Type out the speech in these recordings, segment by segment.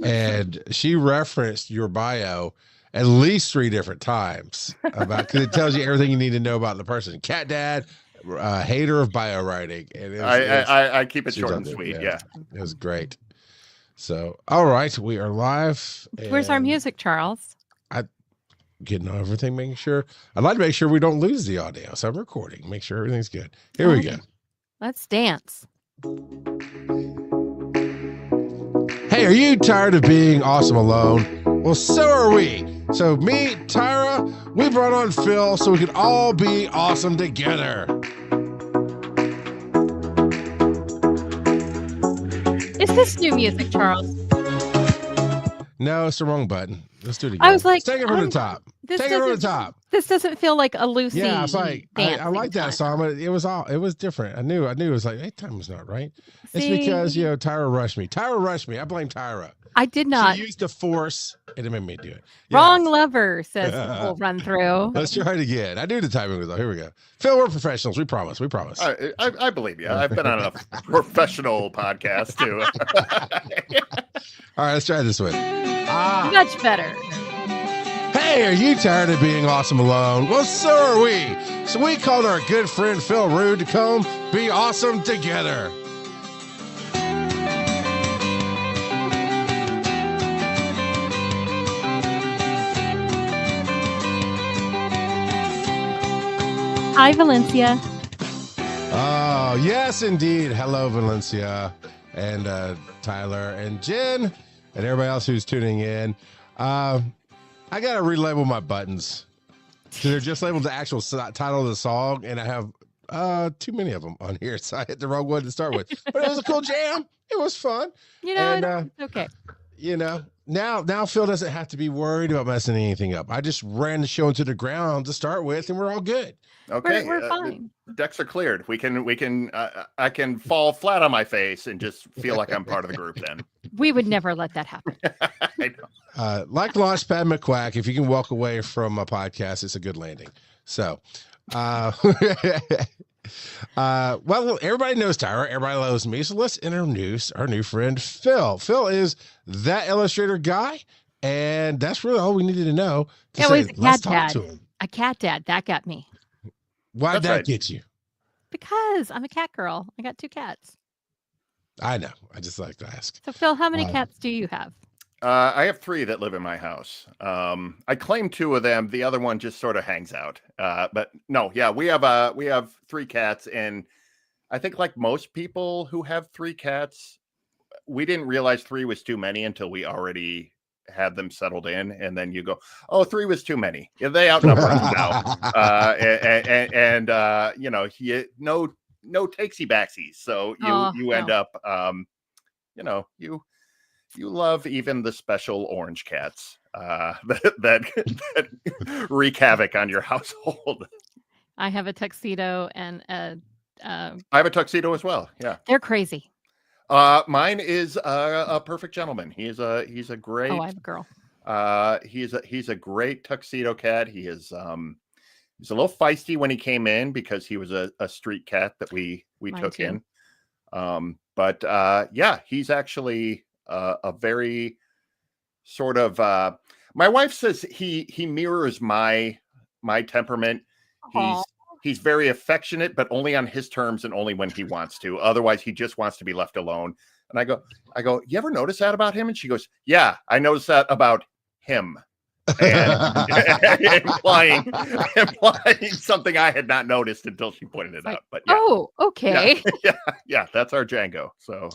and she referenced your bio at least 3 different times because it tells you everything you need to know about the person. Cat dad, hater of bio writing, and I keep it she's short on and there, sweet. Yeah. It was great. So, all right, we are live. Where's our music, Charles? Getting everything, making sure. I'd like to make sure we don't lose the audio, so I'm recording. Make sure everything's good. Here we go. Let's dance. Hey, are you tired of being awesome alone? Well, so are we. So me, Tyra, we brought on Phil so we could all be awesome together. Is this new music, Charles? No, it's the wrong button. Let's do it again. I was like, let's take it from the top. Take it from the top. This doesn't feel like a Lucy. Yeah, it's like I like that song, but it was different. I knew it was like, hey, time was not right. It's because Tyra rushed me. I blame Tyra. I did not. She used the force, and it made me do it. Wrong lever, says we'll run through. Let's try it again. I do the timing though. Here we go. Phil, we're professionals. We promise. I believe you. I've been on a professional podcast too. All right, let's try this one. Much better. Hey, are you tired of being awesome alone? Well, so are we. So we called our good friend Phil Rood to come be awesome together. Hi, Valencia. Oh, yes, indeed. Hello, Valencia and Tyler and Jen and everybody else who's tuning in. I got to relabel my buttons. So they're just labeled the actual title of the song, and I have too many of them on here, so I hit the wrong one to start with. But it was a cool jam. It was fun. It's okay. Now Phil doesn't have to be worried about messing anything up. I just ran the show into the ground to start with, and we're all good. Okay, we're fine. Decks are cleared. We can. I can fall flat on my face and just feel like I'm part of the group. Then we would never let that happen. I know. Like Launchpad McQuack, if you can walk away from a podcast, it's a good landing. So, well, everybody knows Tyra. Everybody loves me. So let's introduce our new friend, Phil. Phil is that illustrator guy, and that's really all we needed to know. He's a cat dad. A cat dad. That got me. Why'd that get you? Because I'm a cat girl. I got 2 cats. I know. I just like to ask. So, Phil, how many cats do you have? I have 3 that live in my house. I claim 2 of them. The other one just sort of hangs out. But no, yeah, we have 3 cats, and I think like most people who have 3 cats, we didn't realize 3 was too many until we already had them settled in, and then you go, oh, 3 was too many. Yeah, they outnumber us now. No takesy backsies. So you end up, you love even the special orange cats that wreak havoc on your household. I have a tuxedo and I have a tuxedo as well. Yeah, they're crazy. Mine is a perfect gentleman. He's a great. Oh, I have a girl. He's a great tuxedo cat. He is he's a little feisty when he came in because he was a street cat that we took in. But he's actually a very sort of. My wife says he mirrors my temperament. Aww. He's very affectionate, but only on his terms and only when he wants to. Otherwise, he just wants to be left alone. And I go, you ever notice that about him? And she goes, yeah, I noticed that about him. And implying something I had not noticed until she pointed it out. But yeah. Oh, okay. Yeah, that's our Django. So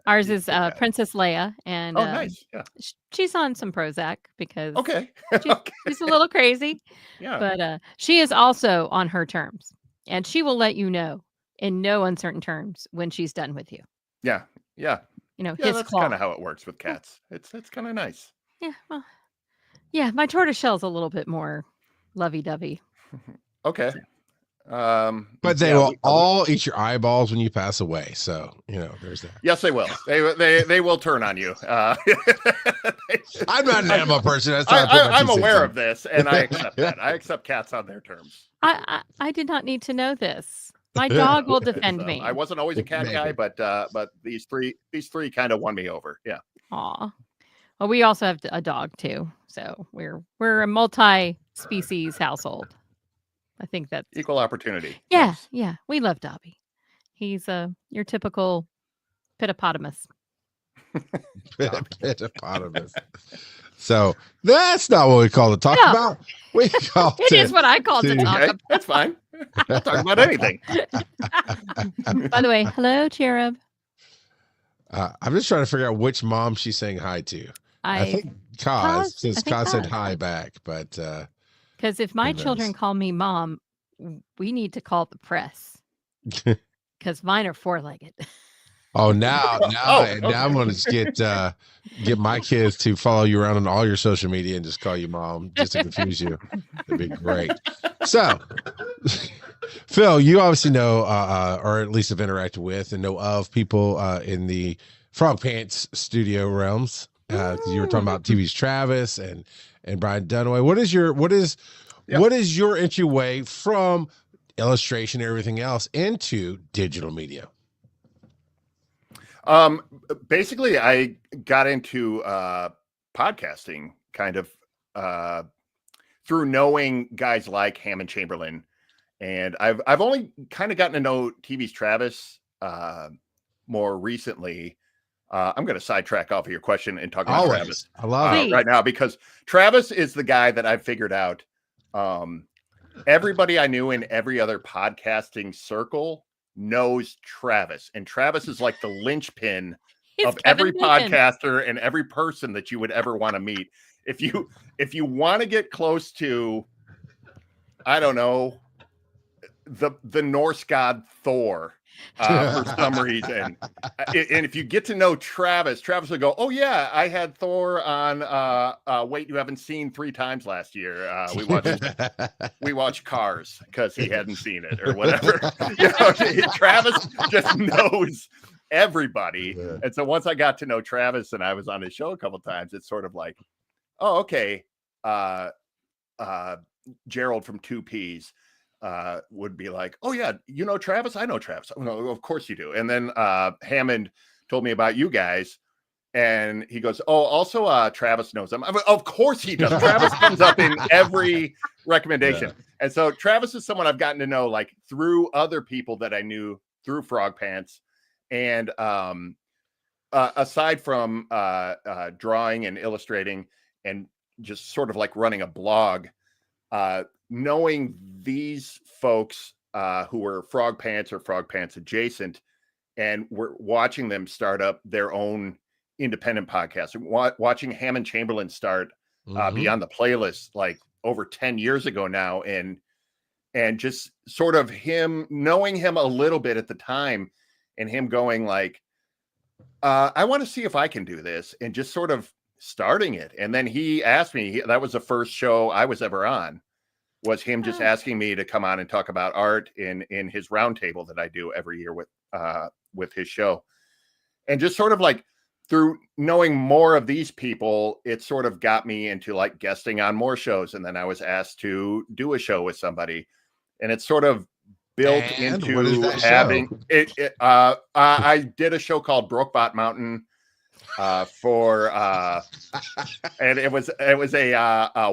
ours is Princess Leia, and nice. Yeah, she's on some Prozac because she's a little crazy. Yeah, but she is also on her terms, and she will let you know in no uncertain terms when she's done with you. Yeah. His that's kind of how it works with cats. It's kind of nice. Yeah, well, yeah, my tortoiseshell's a little bit more lovey-dovey. Okay. But they will all eat your eyeballs when you pass away. So, there's that. Yes, they will. They will turn on you. I'm not an animal person. I'm aware of this, and I accept that. I accept cats on their terms. I did not need to know this. My dog will defend me. I wasn't always a cat guy, but these three kind of won me over. Yeah. Aw. Well, we also have a dog too, so we're a multi-species household. I think that's Equal opportunity. yeah, Nice. yeah. We love Dobby. He's your typical pitapotamus. Hippopotamus. So that's not what we call to talk No. about. We call It is what I call to talk Okay, about. that's fine. I'll talk about anything. By the way, hello, Cherub. I'm just trying to figure out which mom she's saying hi to. I think Kaz, Kaz? since I think Kaz said Kaz. hi back, but Because if my who knows? children call me mom, we need to call the press. Because mine are four-legged. Oh, now okay. I'm going to get my kids to follow you around on all your social media and just call you mom, just to confuse you. That'd be great. So, Phil, you obviously know, or at least have interacted with and know of people in the Frog Pants studio realms. Because you were talking about TV's Travis and Brian Dunaway. What is your entryway from illustration and everything else into digital media? Basically, I got into podcasting kind of through knowing guys like Hammond Chamberlain, and I've only kind of gotten to know TV's Travis more recently. I'm going to sidetrack off of your question and talk about Travis. I love it right now, because Travis is the guy that I've figured out. Everybody I knew in every other podcasting circle knows Travis, and Travis is like the linchpin of every podcaster and every person that you would ever want to meet. If you want to get close to, I don't know, the Norse god Thor for some reason, and if you get to know Travis will go, oh yeah, I had Thor on Wait You Haven't Seen 3 times last year. We watched Cars because he hadn't seen it or whatever. Travis just knows everybody. Yeah. And so once I got to know Travis and I was on his show a couple times, it's sort of like, oh, okay. Gerald from 2Ps would be like, oh yeah, you know Travis? I know Travis. No, of course you do. And then Hammond told me about you guys. And he goes, oh, also Travis knows him. I mean, of course he does. Travis comes up in every recommendation. Yeah. And so Travis is someone I've gotten to know like through other people that I knew through Frog Pants. And aside from drawing and illustrating and just sort of like running a blog, knowing these folks who were Frog Pants or Frog Pants adjacent, and we're watching them start up their own independent podcast, watching Hammond Chamberlain start Beyond the Playlist like over 10 years ago now, and just sort of him knowing him a little bit at the time and him going like, I want to see if I can do this, and just sort of starting it. And then he asked me, that was the first show I was ever on, was him just asking me to come on and talk about art in his roundtable that I do every year with his show. And just sort of like through knowing more of these people, it sort of got me into like guesting on more shows. And then I was asked to do a show with somebody, and it's sort of built into having it. I did a show called Brokebot Mountain for and it was a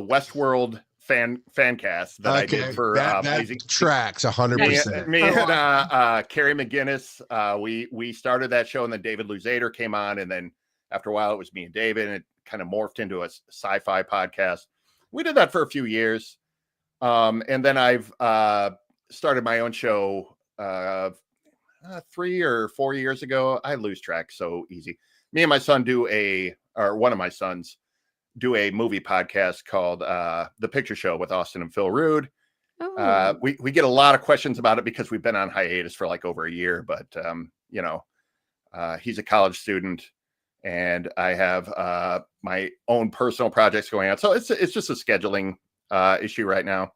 Westworld fan cast that I did for Blazing Tracks 100%. Me and Carrie McGinnis, we started that show, and then David Luzader came on, and then after a while it was me and David, and it kind of morphed into a sci-fi podcast. We did that for a few years, and then I've started my own show 3 or 4 years ago. I lose track so easy. Me and my son one of my sons do a movie podcast called The Picture Show with Austin and Phil Rood. We get a lot of questions about it because we've been on hiatus for like over a year, but he's a college student and I have my own personal projects going on. So it's just a scheduling issue right now.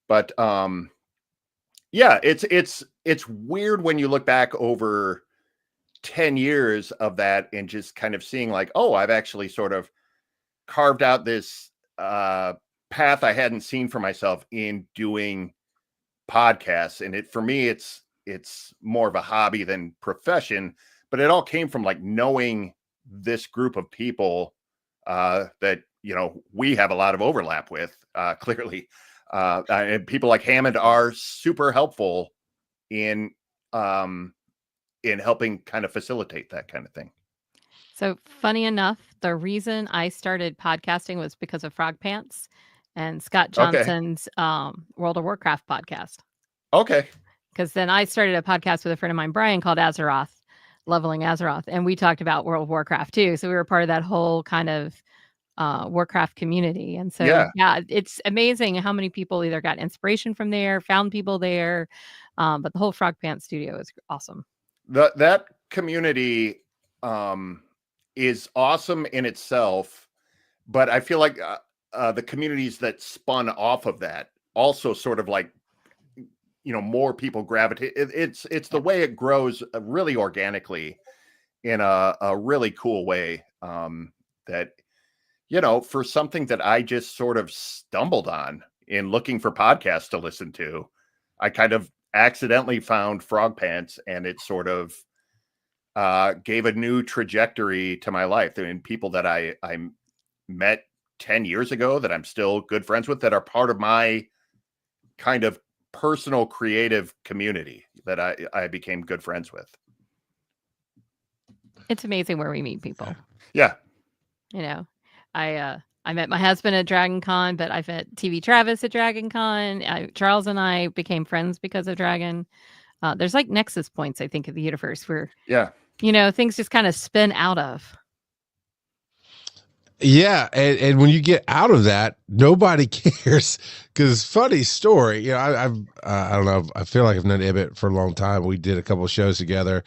But yeah, it's weird when you look back over 10 years of that and just kind of seeing like, oh, I've actually sort of carved out this path I hadn't seen for myself in doing podcasts. And for me, it's more of a hobby than profession, but it all came from like knowing this group of people that, you know, we have a lot of overlap with, clearly. And people like Hammond are super helpful in helping kind of facilitate that kind of thing. So funny enough, the reason I started podcasting was because of Frog Pants and Scott Okay. Johnson's World of Warcraft podcast. Okay. Because then I started a podcast with a friend of mine, Brian, called Azeroth, Leveling Azeroth, and we talked about World of Warcraft too. So we were part of that whole kind of Warcraft community. And so, yeah, it's amazing how many people either got inspiration from there, found people there. But the whole Frog Pants studio is awesome. That community is awesome in itself, but I feel like the communities that spun off of that also sort of like, you know, more people gravitate. It's the way it grows really organically in a really cool way, that, you know, for something that I just sort of stumbled on in looking for podcasts to listen to, I kind of accidentally found Frog Pants, and it sort of gave a new trajectory to my life. I mean, people that I met 10 years ago that I'm still good friends with, that are part of my kind of personal creative community that I became good friends with. It's amazing where we meet people. Yeah. You know, I met my husband at Dragon Con, but I've met TV Travis at Dragon Con. Charles and I became friends because of Dragon. There's like nexus points, I think, of the universe where, you know, things just kind of spin out of. Yeah, and when you get out of that, nobody cares. Because funny story, you know, I don't know, I feel like I've known Ibbott for a long time. We did a couple of shows together,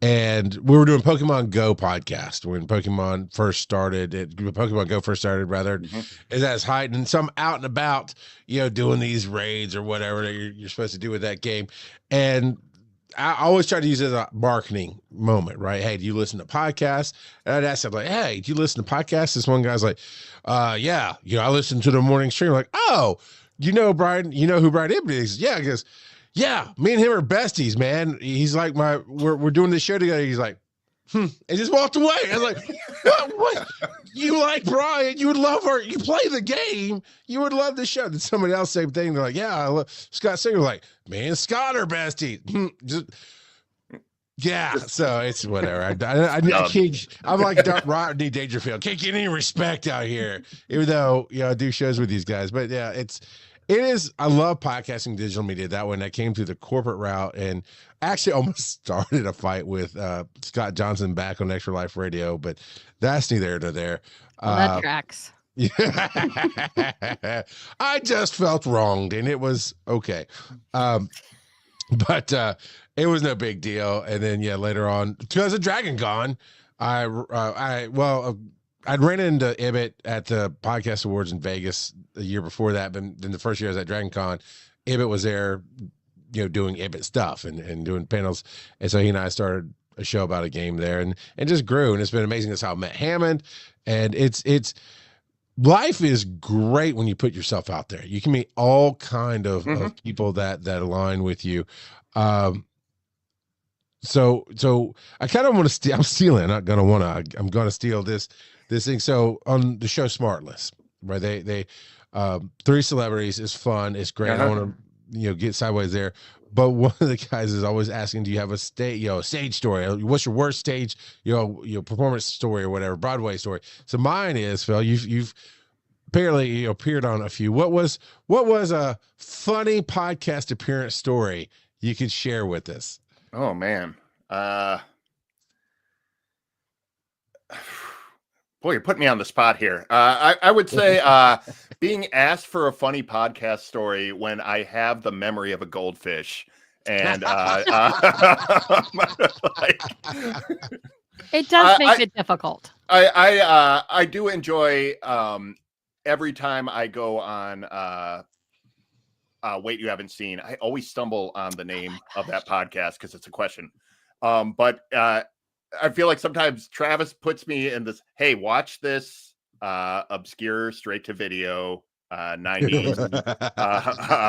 and we were doing Pokemon Go podcast when Pokemon first started. Pokemon Go first started, rather, is at its height, and so I'm out and about, you know, doing these raids or whatever that you're supposed to do with that game, and I always try to use it as a marketing moment, right? Hey, do you listen to podcasts? And I'd ask them like, hey, do you listen to podcasts? This one guy's like, yeah, you know, I listen to the morning stream. Like, oh, you know, Brian, you know who Brian Ibbott is? Yeah, because yeah, me and him are besties, man. He's like we're doing this show together. He's like, and just walked away. I was like, what? You like Brian? You would love her. You play the game. You would love the show. Then somebody else same thing. They're like, yeah, I love Scott Singer. Like, man, Scott are besties. So it's whatever. I can't. I'm like Rodney Dangerfield. Can't get any respect out here, even though, you know, I do shows with these guys. But yeah, it is. I love podcasting digital media that way. And I came through the corporate route and actually almost started a fight with Scott Johnson back on Extra Life Radio, but that's neither here nor there. That tracks. Yeah. I just felt wronged, and it was okay. But it was no big deal. And then, yeah, later on, because of Dragon Con, I'd ran into Ibbott at the Podcast Awards in Vegas the year before that. But then the first year I was at Dragon Con, Ibbott was there, you know, doing Ibbott stuff and doing panels. And so he and I started a show about a game there, and just grew. And it's been amazing. That's how I met Hammond. And it's life is great when you put yourself out there. You can meet all kind of people that align with you. So I kind of want to steal. I'm stealing. I'm gonna steal this thing. So on the show Smartless, right? They 3 celebrities is fun. It's great. I want to, you know, get sideways there. But one of the guys is always asking, do you have a stage story? What's your worst stage, performance story or whatever, Broadway story? So mine is, Phil, you've apparently appeared on a few. What was a funny podcast appearance story you could share with us? Oh man. Boy, you're putting me on the spot here. I would say being asked for a funny podcast story when I have the memory of a goldfish, and it does make it difficult. I do enjoy every time I go on Wait You Haven't Seen. I always stumble on the name of that podcast because it's a question. But I feel like sometimes Travis puts me in this, hey, watch this obscure straight to video 90s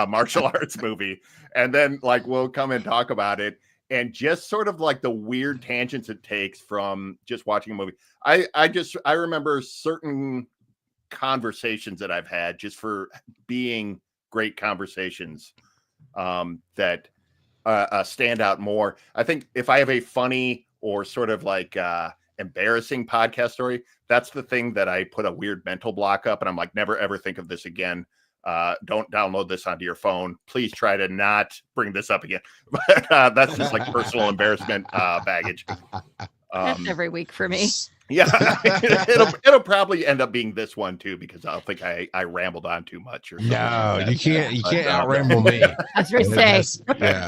martial arts movie. And then like we'll come and talk about it. and just sort of like the weird tangents it takes from just watching a movie. I remember certain conversations that I've had just for being great conversations that stand out more. I think if I have a funny or sort of like embarrassing podcast story, that's the thing that I put a weird mental block up and I'm like, never ever think of this again. Don't download this onto your phone. Please try to not bring this up again. But that's just like personal embarrassment baggage. That's every week for me. Yeah, it'll probably end up being this one too, because I don't think I rambled on too much. Or no, you can't out ramble me. As we say,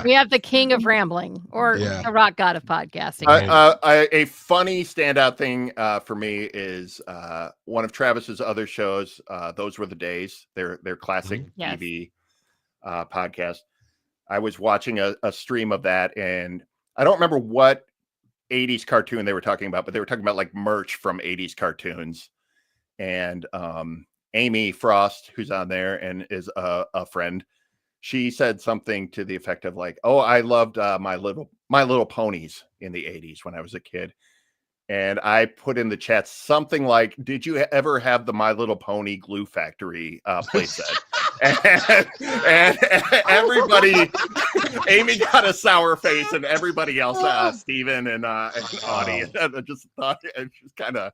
we have the king of rambling, or the rock god of podcasting. A funny standout thing for me is one of Travis's other shows. Those Were the Days. Their classic TV podcast. I was watching a stream of that, and I don't remember what 80s cartoon they were talking about, but they were talking about like merch from 80s cartoons. And Amy Frost, who's on there and is a friend, she said something to the effect of like, oh, I loved my little ponies in the 80s when I was a kid. And I put in the chat something like, did you ever have the My Little Pony glue factory playset? and everybody, Amy got a sour face, and everybody else, Steven and Audie, just thought it was kind of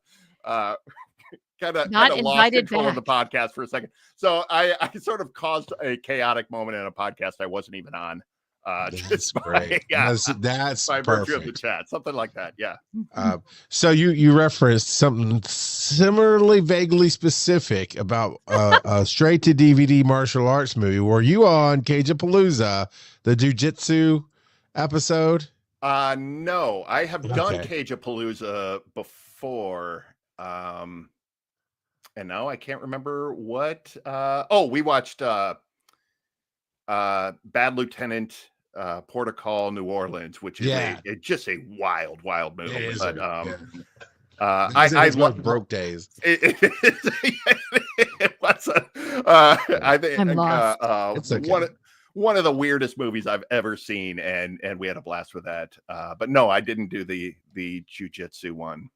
lost control of the podcast for a second. So I sort of caused a chaotic moment in a podcast I wasn't even on. That's great. That's by virtue of the chat, something like that. Yeah. So you referenced something similarly vaguely specific about a straight to DVD martial arts movie. Were you on Cage-a-Palooza, the jiu-jitsu episode? No, I have done Cage-a-Palooza before. And now I can't remember what. We watched Bad Lieutenant Port-au-Call, New Orleans, which is just a wild movie. But I love Broke Days. It was I think I'm lost. one of the weirdest movies I've ever seen, and we had a blast with that. But no, I didn't do the jiu-jitsu one.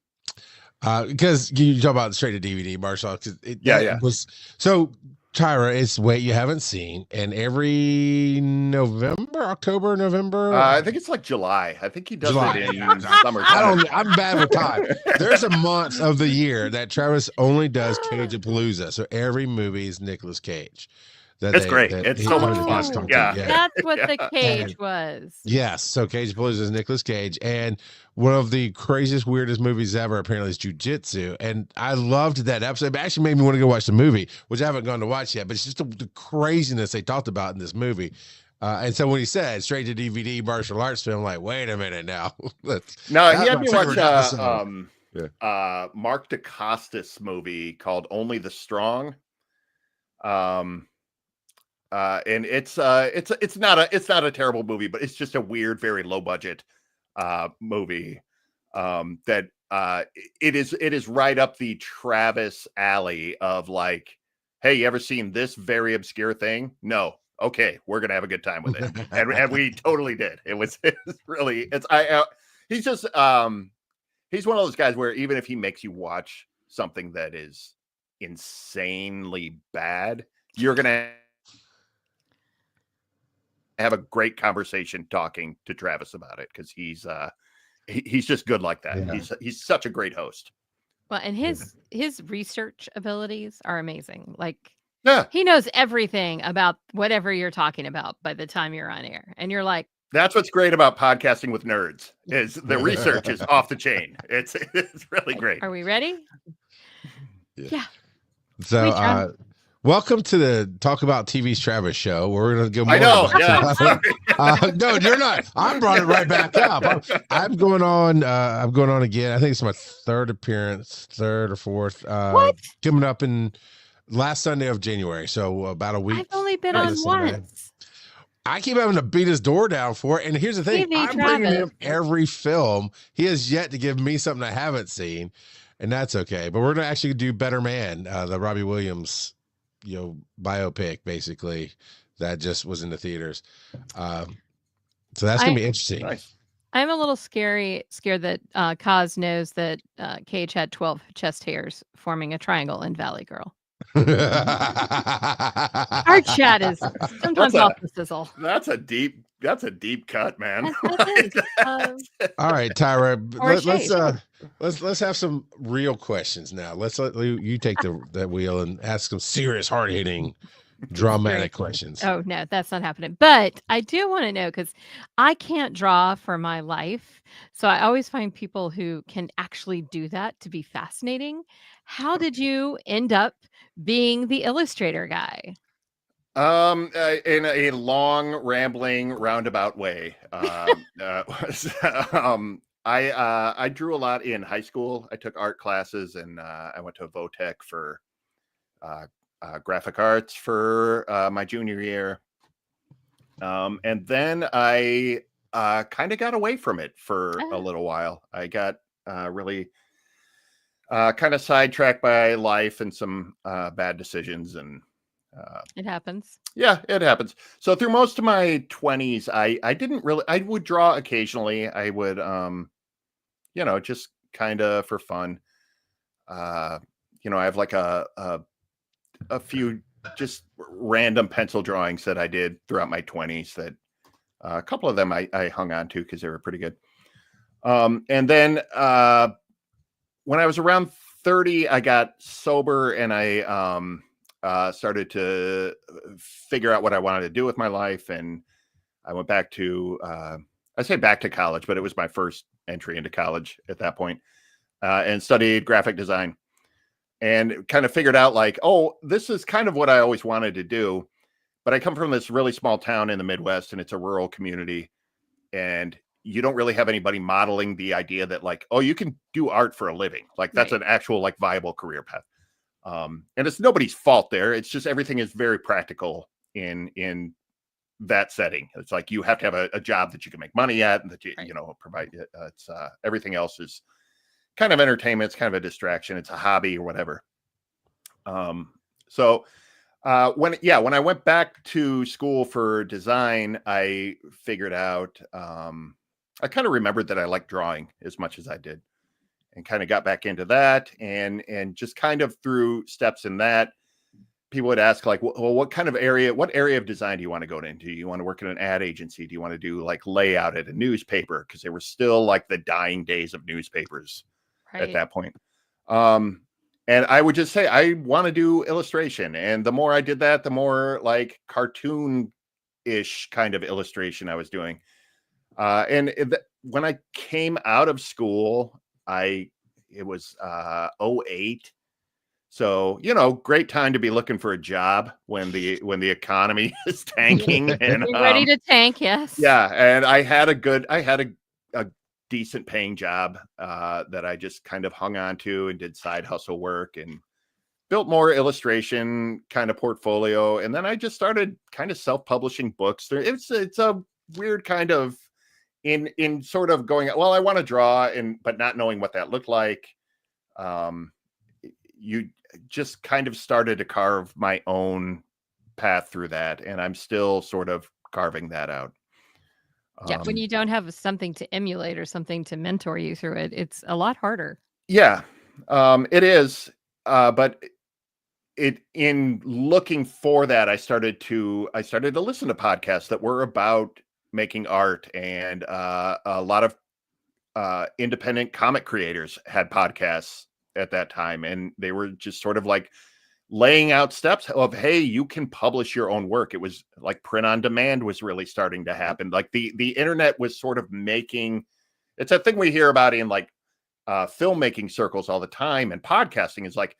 Because you talk about straight to DVD martial arts. It was so. Tyra, it's Wait You Haven't Seen, and every October, November. I think it's like July. I think he does it in summertime. I'm bad with time. There's a month of the year that Travis only does Cage-a-Palooza, so every movie is Nicolas Cage. That's great. It's so much fun. Yeah, that's what the cage was. Yes, so Cage-a-Palooza is Nicolas Cage, and one of the craziest, weirdest movies ever apparently is Jiu-Jitsu, and I loved that episode. It actually made me want to go watch the movie, which I haven't gone to watch yet, but it's just the craziness they talked about in this movie. And so when he said straight to DVD martial arts film, I'm like, wait a minute now. No, he had me watch Mark DeCosta's movie called Only the Strong. And it's not a terrible movie, but it's just a weird, very low budget movie that it is right up the Travis alley of like, hey, you ever seen this very obscure thing? No. Okay, we're gonna have a good time with it, and we totally did. It's really he's just he's one of those guys where even if he makes you watch something that is insanely bad, you're gonna have a great conversation talking to Travis about it, because he's just good like that. Yeah. He's such a great host. Well, and his research abilities are amazing. Like, he knows everything about whatever you're talking about by the time you're on air, and you're like, that's what's great about podcasting with nerds, is the research is off the chain. It's really great. Are we ready? Yeah. So welcome to the Talk About TV's Travis show. We're going to go more. I know. Yeah. No, you're not. I brought it right back up. I'm going on. I'm going on again. I think it's my third or fourth. What? Coming up in last Sunday of January. So about a week. I've only been on once. I keep having to beat his door down for it. And here's the thing. I'm bringing him every film. He has yet to give me something I haven't seen. And that's okay. But we're going to actually do Better Man, the Robbie Williams biopic, basically, that just was in the theaters. So that's gonna be interesting. Nice. I'm a little scared that Kaz knows that Cage had 12 chest hairs forming a triangle in Valley Girl. Our chat is sometimes off the sizzle. That's a deep cut, man. All right, Tyra, let's have some real questions now. Let's let you take the wheel and ask some serious, hard-hitting, dramatic questions. Oh no, that's not happening. But I do want to know, because I can't draw for my life. So I always find people who can actually do that to be fascinating. How did you end up being the illustrator guy? In a long, rambling, roundabout way. I drew a lot in high school. I took art classes, and I went to a VOTEC for graphic arts for my junior year. And then I kind of got away from it for a little while. I got really kind of sidetracked by life and some bad decisions, and it happens. Yeah, it happens. So through most of my 20s, I didn't really, I would draw occasionally. I would, just kind of for fun. I have like a few just random pencil drawings that I did throughout my 20s that a couple of them I hung on to because they were pretty good. And then when I was around 30, I got sober, and I started to figure out what I wanted to do with my life. And I went back to, I say back to college, but it was my first entry into college at that point, and studied graphic design, and kind of figured out like, oh, this is kind of what I always wanted to do. But I come from this really small town in the Midwest, and it's a rural community, and you don't really have anybody modeling the idea that like, oh, you can do art for a living. Like that's an actual like viable career path. And it's nobody's fault there. It's just everything is very practical in that setting. It's like you have to have a job that you can make money at, and that you provide. It's everything else is kind of entertainment. It's kind of a distraction. It's a hobby or whatever. So when I went back to school for design, I figured out. I kind of remembered that I liked drawing as much as I did, and kind of got back into that, and just kind of through steps in that, people would ask like, well, what area of design do you want to go into? Do you want to work in an ad agency? Do you want to do like layout at a newspaper? Because they were still like the dying days of newspapers at that point. And I would just say, I want to do illustration. And the more I did that, the more like cartoon-ish kind of illustration I was doing. When I came out of school, it was 2008. So, great time to be looking for a job when the economy is tanking and ready to tank. Yes. Yeah. And I had a decent paying job that I just kind of hung on to and did side hustle work and built more illustration kind of portfolio. And then I just started kind of self-publishing books. It's a weird kind of in sort of going, well, I want to draw, but not knowing what that looked like. You just kind of started to carve my own path through that. And I'm still sort of carving that out. Yeah. When you don't have something to emulate or something to mentor you through it, it's a lot harder. Yeah, it is. But in looking for that, I started to listen to podcasts that were about making art, and a lot of independent comic creators had podcasts at that time, and they were just sort of like laying out steps of, hey, you can publish your own work. It was like print on demand was really starting to happen. Like the internet was sort of making, it's a thing we hear about in like filmmaking circles all the time, and podcasting is like,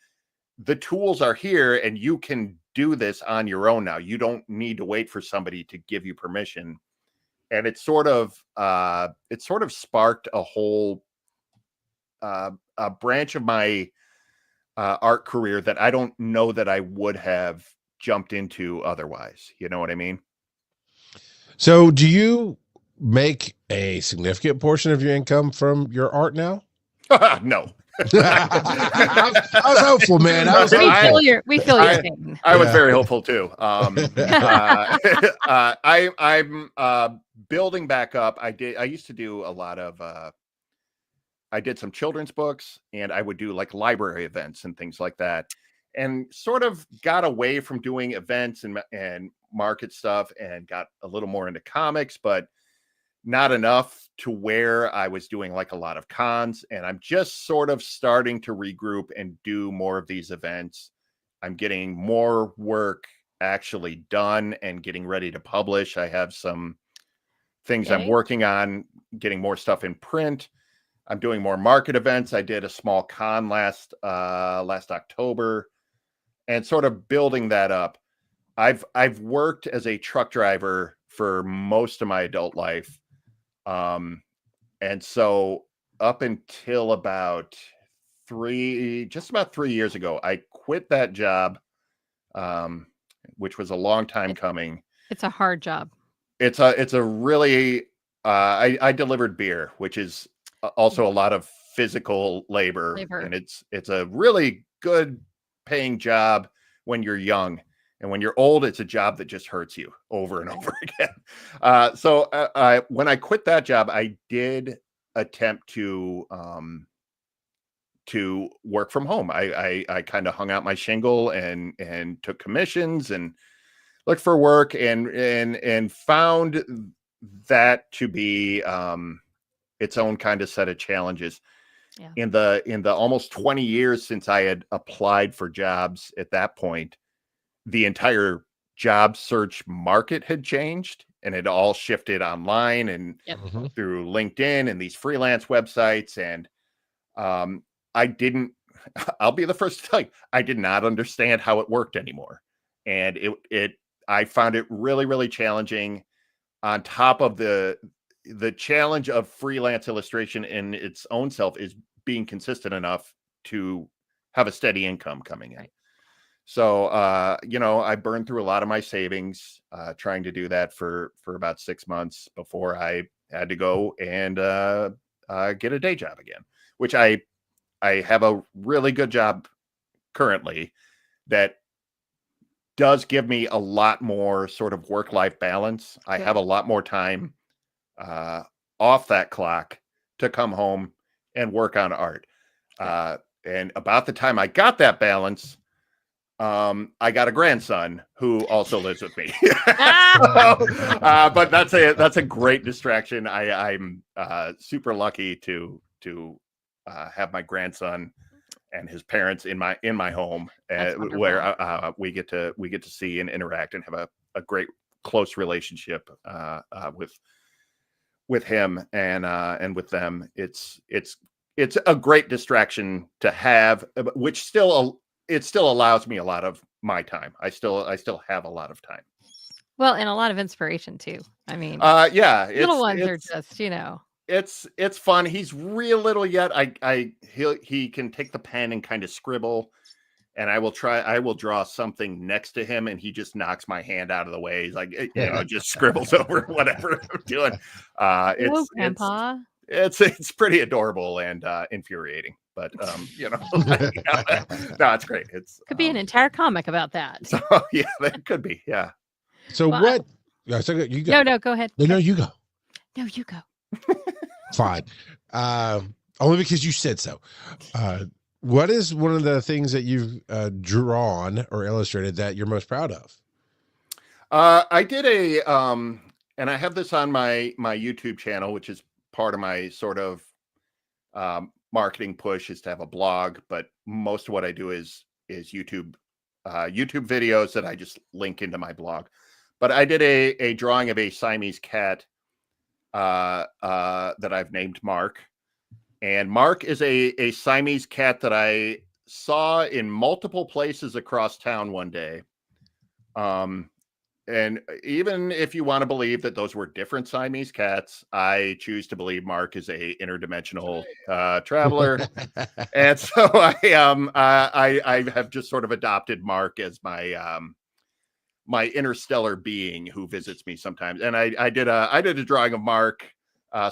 the tools are here and you can do this on your own now. You don't need to wait for somebody to give you permission. And it sort of sparked a whole a branch of my art career that I don't know that I would have jumped into otherwise. You know what I mean? So do you make a significant portion of your income from your art now? No. I was hopeful, man. We feel your pain. I was very hopeful too. I'm building back up. I used to do a lot of I did some children's books, and I would do like library events and things like that, and sort of got away from doing events and market stuff, and got a little more into comics, but not enough to where I was doing like a lot of cons. And I'm just sort of starting to regroup and do more of these events. I'm getting more work actually done and getting ready to publish. I have some things I'm working on, getting more stuff in print. I'm doing more market events. I did a small con last October, and sort of building that up. I've worked as a truck driver for most of my adult life. And so up until about 3 years ago, I quit that job, which was a long time coming. It's a hard job. It's a really, I delivered beer, which is also a lot of physical labor. And it's a really good paying job when you're young. And when you're old, it's a job that just hurts you over and over again. So when I quit that job, I did attempt to work from home. I kind of hung out my shingle and took commissions and looked for work and found that to be its own kind of set of challenges. Yeah. In the almost 20 years since I had applied for jobs at that point, the entire job search market had changed, and it all shifted online and through LinkedIn and these freelance websites. And I'll be the first to tell you, I did not understand how it worked anymore. And I found it really, really challenging, on top of the challenge of freelance illustration in its own self is being consistent enough to have a steady income coming in. Right. So, I burned through a lot of my savings trying to do that for about 6 months before I had to go and get a day job again, which I have a really good job currently that does give me a lot more sort of work-life balance. I have a lot more time off that clock to come home and work on art. And about the time I got that balance, I got a grandson who also lives with me. But that's a great distraction. I'm super lucky to have my grandson and his parents in my home, where we get to see and interact and have a great close relationship with him and with them. It's a great distraction to have, which it still allows me a lot of my time. I still have a lot of time. Well, and a lot of inspiration too. I mean, little ones are just, it's fun. He's real little yet. He can take the pen and kind of scribble, and I will draw something next to him, and he just knocks my hand out of the way. He's like, just scribbles over whatever I'm doing. Grandpa. It's pretty adorable and infuriating, but no, it's great. Could be an entire comic about that. So yeah, that could be. Yeah. So what? So you go. No, go ahead. No, you go. No, you go. Fine. Only because you said so. What is one of the things that you've drawn or illustrated that you're most proud of? I did and I have this on my YouTube channel, which is part of my sort of marketing push, is to have a blog, but most of what I do is YouTube videos that I just link into my blog. But I did a drawing of a Siamese cat that I've named Mark. And Mark is a Siamese cat that I saw in multiple places across town one day. And even if you want to believe that those were different Siamese cats, I choose to believe Mark is a interdimensional traveler. And so I have just sort of adopted Mark as my interstellar being who visits me sometimes. And I did a drawing of Mark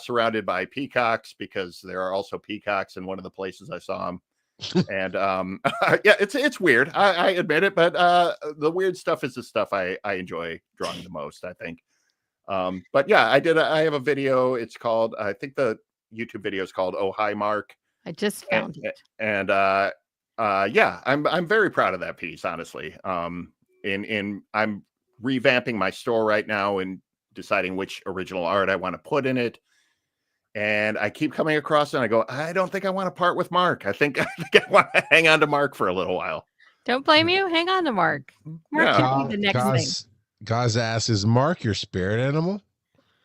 surrounded by peacocks, because there are also peacocks in one of the places I saw them. And yeah, it's weird. I admit it, but the weird stuff is the stuff I enjoy drawing the most, I think. But yeah, I have a video. It's called, I think the YouTube video is called "Oh Hi Mark." I just found it. And yeah, I'm very proud of that piece, honestly. I'm revamping my store right now and deciding which original art I want to put in it. And I keep coming across and I go, I don't think I want to part with Mark. I think I want to hang on to Mark for a little while. Don't blame you. Hang on to Mark. Mark could be the next thing. God's ass, is Mark your spirit animal?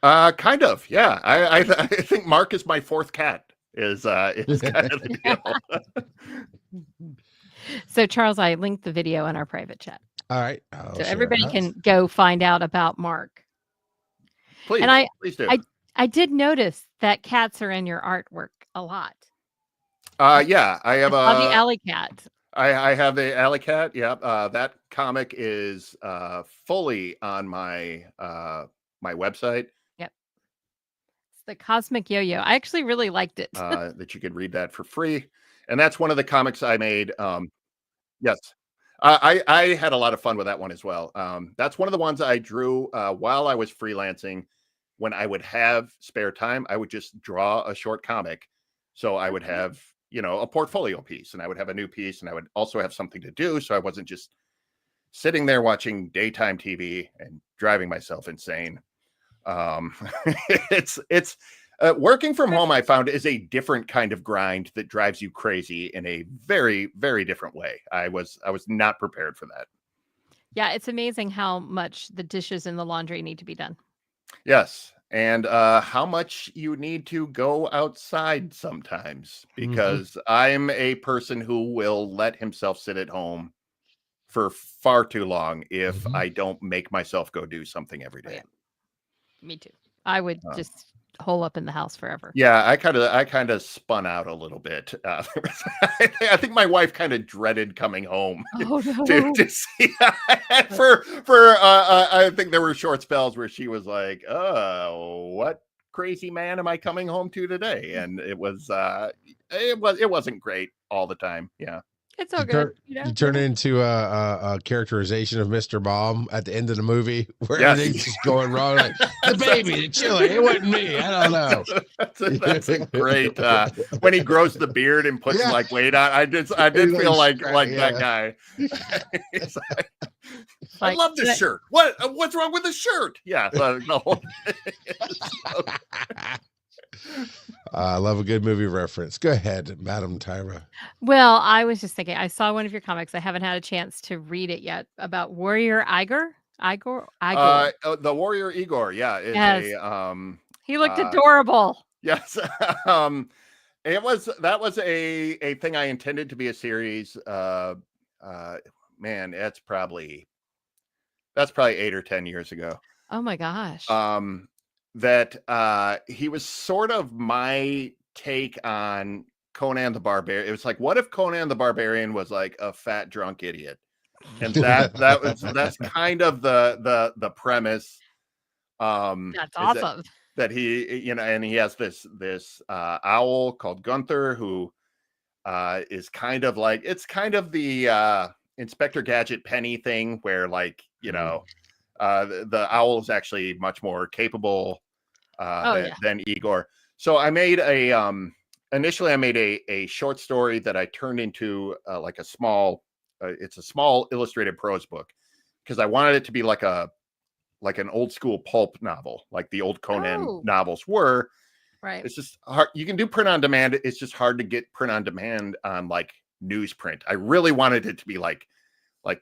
Kind of, yeah. I think Mark is my fourth cat. Is kind of the deal. So Charles, I linked the video in our private chat. All right. So everybody can go find out about Mark. Please, and please do. I did notice that cats are in your artwork a lot. Yeah, I have the alley cat. I have the alley cat. Yep. That comic is fully on my my website. Yep. It's the Cosmic Yo-Yo. I actually really liked it. That you could read that for free. And that's one of the comics I made. Yes. I had a lot of fun with that one as well. That's one of the ones I drew while I was freelancing. When I would have spare time, I would just draw a short comic. So I would have, a portfolio piece, and I would have a new piece, and I would also have something to do. So I wasn't just sitting there watching daytime TV and driving myself insane. It's working from home, I found, is a different kind of grind that drives you crazy in a very, very different way. I was not prepared for that. Yeah, it's amazing how much the dishes and the laundry need to be done. Yes. And how much you need to go outside sometimes, because I'm a person who will let himself sit at home for far too long if I don't make myself go do something every day. Oh, yeah. Me too. I would just hole up in the house forever. Yeah, I kind of spun out a little bit. I think my wife kind of dreaded coming home to see. I think there were short spells where she was like, "Oh, what crazy man am I coming home to today?" And it wasn't great all the time. Yeah. It's all good. You turn it into a characterization of Mr. Bomb at the end of the movie where everything's just going wrong. Like, the baby, the chiller, it wasn't me. I don't know. That's great. When he grows the beard and puts like weight on, I did feel like that guy. I love this shirt. What's wrong with the shirt? Yeah. I love a good movie reference. Go ahead, Madam Tyra. Well, I was just thinking, I saw one of your comics. I haven't had a chance to read it yet, about Warrior Igor. The Warrior Igor. Yeah. Yes. He looked adorable. Yes. That was a thing I intended to be a series. Man, that's probably 8 or 10 years ago. Oh my gosh. That he was sort of my take on Conan the Barbarian. It was like, what if Conan the Barbarian was like a fat drunk idiot? And that's kind of the premise. That's awesome. That he, and he has this owl called Gunther, who is kind of like, it's kind of the Inspector Gadget Penny thing where, like, the owl is actually much more capable than Igor. So I made initially I made a short story that I turned into like a small illustrated prose book, because I wanted it to be like an old school pulp novel, like the old Conan novels were. Right. It's just hard. You can do print on demand. It's just hard to get print on demand on like newsprint. I really wanted it to be like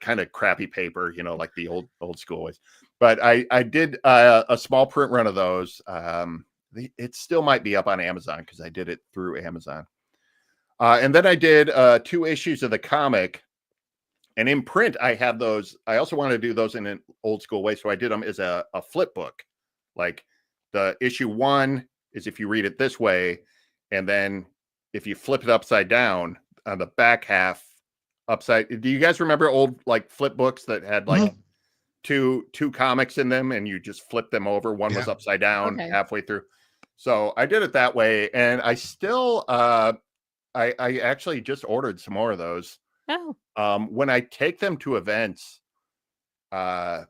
kind of crappy paper, like the old school ways. But I did a small print run of those. It still might be up on Amazon because I did it through Amazon. And then I did 2 issues of the comic. And in print, I have those. I also wanted to do those in an old school way. So I did them as a flip book. Like the issue 1 is if you read it this way. And then if you flip it upside down on the back half, upside. Do you guys remember old like flip books that had like two comics in them and you just flip them over? One was upside down halfway through. So I did it that way, and I still I actually just ordered some more of those. Oh, When I take them to events, uh,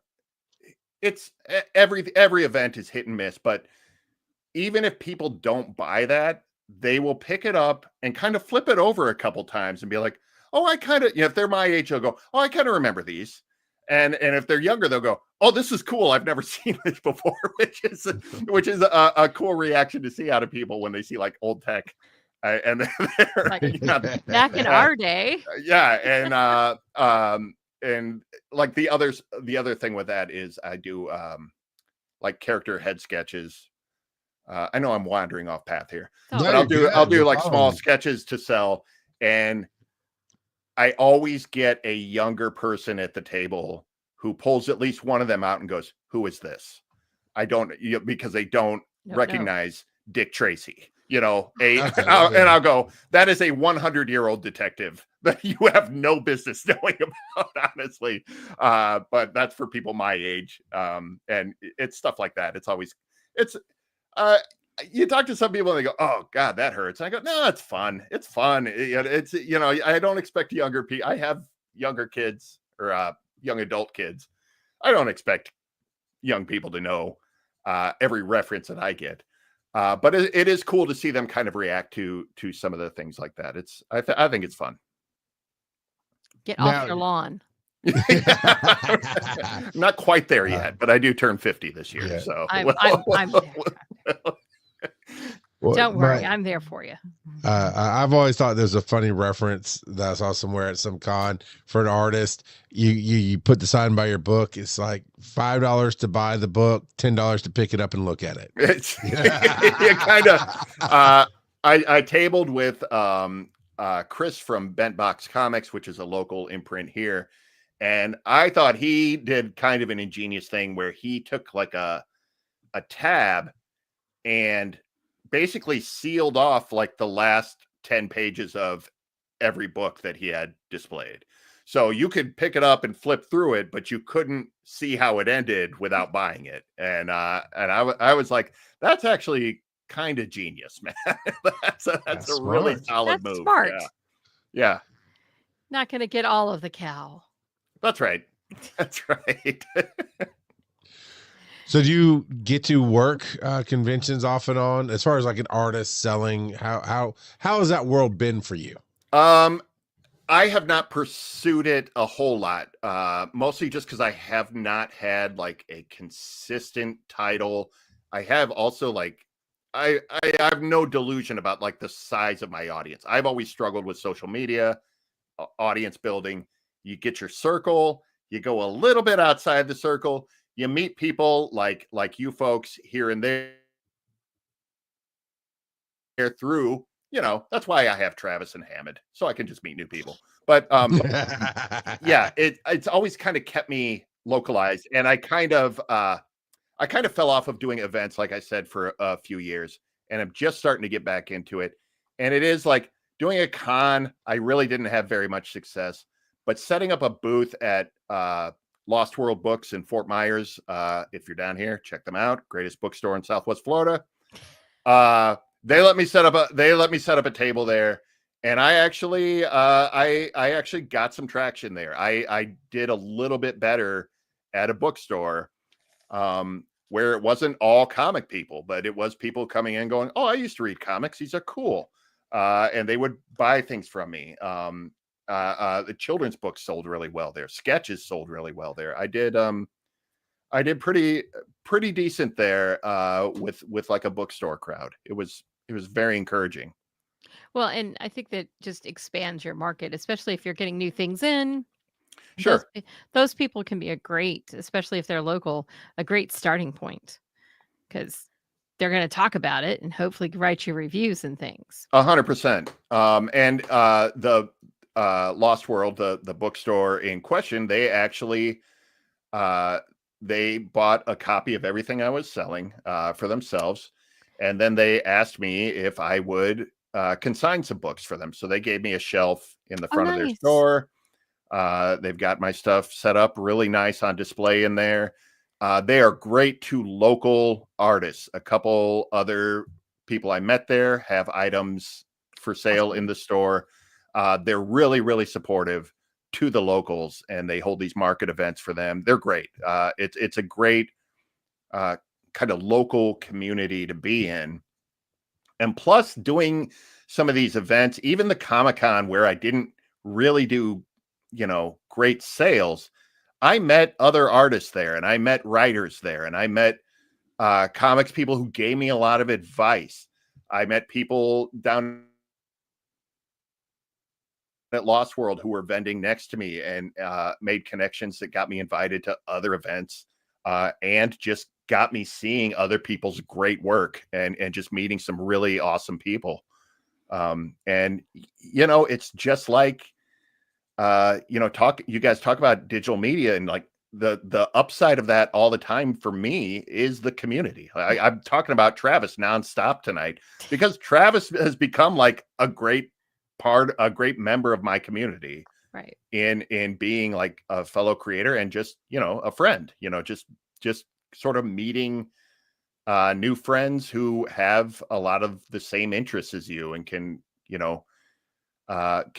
it's every event is hit and miss, but even if people don't buy that, they will pick it up and kind of flip it over a couple times and be like, "Oh, I kind of," if they're my age, they'll go, "Oh, I kind of remember these." And if they're younger, they'll go, "Oh, this is cool. I've never seen this before," which is a cool reaction to see out of people when they see like old tech. And they're, like back in our day. yeah, and like the other thing with that is I do like character head sketches. I know I'm wandering off path here, but I'll do like small sketches to sell, and I always get a younger person at the table who pulls at least one of them out and goes, "Who is this?" I don't, because they don't recognize Dick Tracy. And I'll go, "That is a 100-year-old detective that you have no business knowing about, honestly." But that's for people my age. And it's stuff like that. You talk to some people and they go, "Oh God, that hurts." And I go, "No, it's fun. It's fun. I don't expect younger people. I have younger kids or young adult kids. I don't expect young people to know every reference that I get. But it is cool to see them kind of react to some of the things like that. I think it's fun. Get off your lawn. Not quite there yet, but I do turn 50 this year. Yeah. So I'm there. Don't worry, I'm there for you. I've always thought there's a funny reference that I saw somewhere at some con for an artist. You put the sign by your book. It's like $5 to buy the book, $10 to pick it up and look at it. It's kind of. I tabled with Chris from Bent Box Comics, which is a local imprint here, and I thought he did kind of an ingenious thing where he took like a tab and basically sealed off like the last 10 pages of every book that he had displayed. So you could pick it up and flip through it, but you couldn't see how it ended without buying it. And I was like, that's actually kind of genius, man. that's a really solid move. Smart. Yeah. Not going to get all of the cow. That's right. That's right. So do you get to work conventions off and on as far as like an artist selling? How has that world been for you? I have not pursued it a whole lot, mostly just because I have not had like a consistent title. I have also like, I have no delusion about like the size of my audience. I've always struggled with social media, audience building. You get your circle, you go a little bit outside the circle, you meet people like you folks here and there through, that's why I have Travis and Hammond, so I can just meet new people. But yeah, it's always kind of kept me localized, and I kind of fell off of doing events, like I said, for a few years, and I'm just starting to get back into it. And it is like doing a con, I really didn't have very much success, but setting up a booth at Lost World Books in Fort Myers, if you're down here, check them out. Greatest bookstore in Southwest Florida. They let me set up a table there, and I actually got some traction there. I did a little bit better at a bookstore where it wasn't all comic people, but it was people coming in going, "Oh, I used to read comics. These are cool," and they would buy things from me. The children's books sold really well there. Sketches sold really well there. I did pretty decent there with like a bookstore crowd. It was very encouraging. Well, and I think that just expands your market, especially if you're getting new things in. Sure. Those people can be especially if they're local, a great starting point, because they're going to talk about it and hopefully write you reviews and things. 100%. And the Lost World, the bookstore in question, they actually they bought a copy of everything I was selling for themselves. And then they asked me if I would consign some books for them. So they gave me a shelf in the front of their store. They've got my stuff set up really nice on display in there. They are great to local artists. A couple other people I met there have items for sale in the store. They're really, really supportive to the locals, and they hold these market events for them. They're great. It's a great kind of local community to be in. And plus, doing some of these events, even the Comic-Con where I didn't really do, great sales, I met other artists there, and I met writers there, and I met comics people who gave me a lot of advice. I met people down at Lost World who were vending next to me, and made connections that got me invited to other events, and just got me seeing other people's great work, and just meeting some really awesome people. And it's just like, you guys talk about digital media, and like the upside of that all the time for me is the community. I'm talking about Travis nonstop tonight because Travis has become like a great member of my community, right? In being like a fellow creator and just, a friend, just sort of meeting new friends who have a lot of the same interests as you and can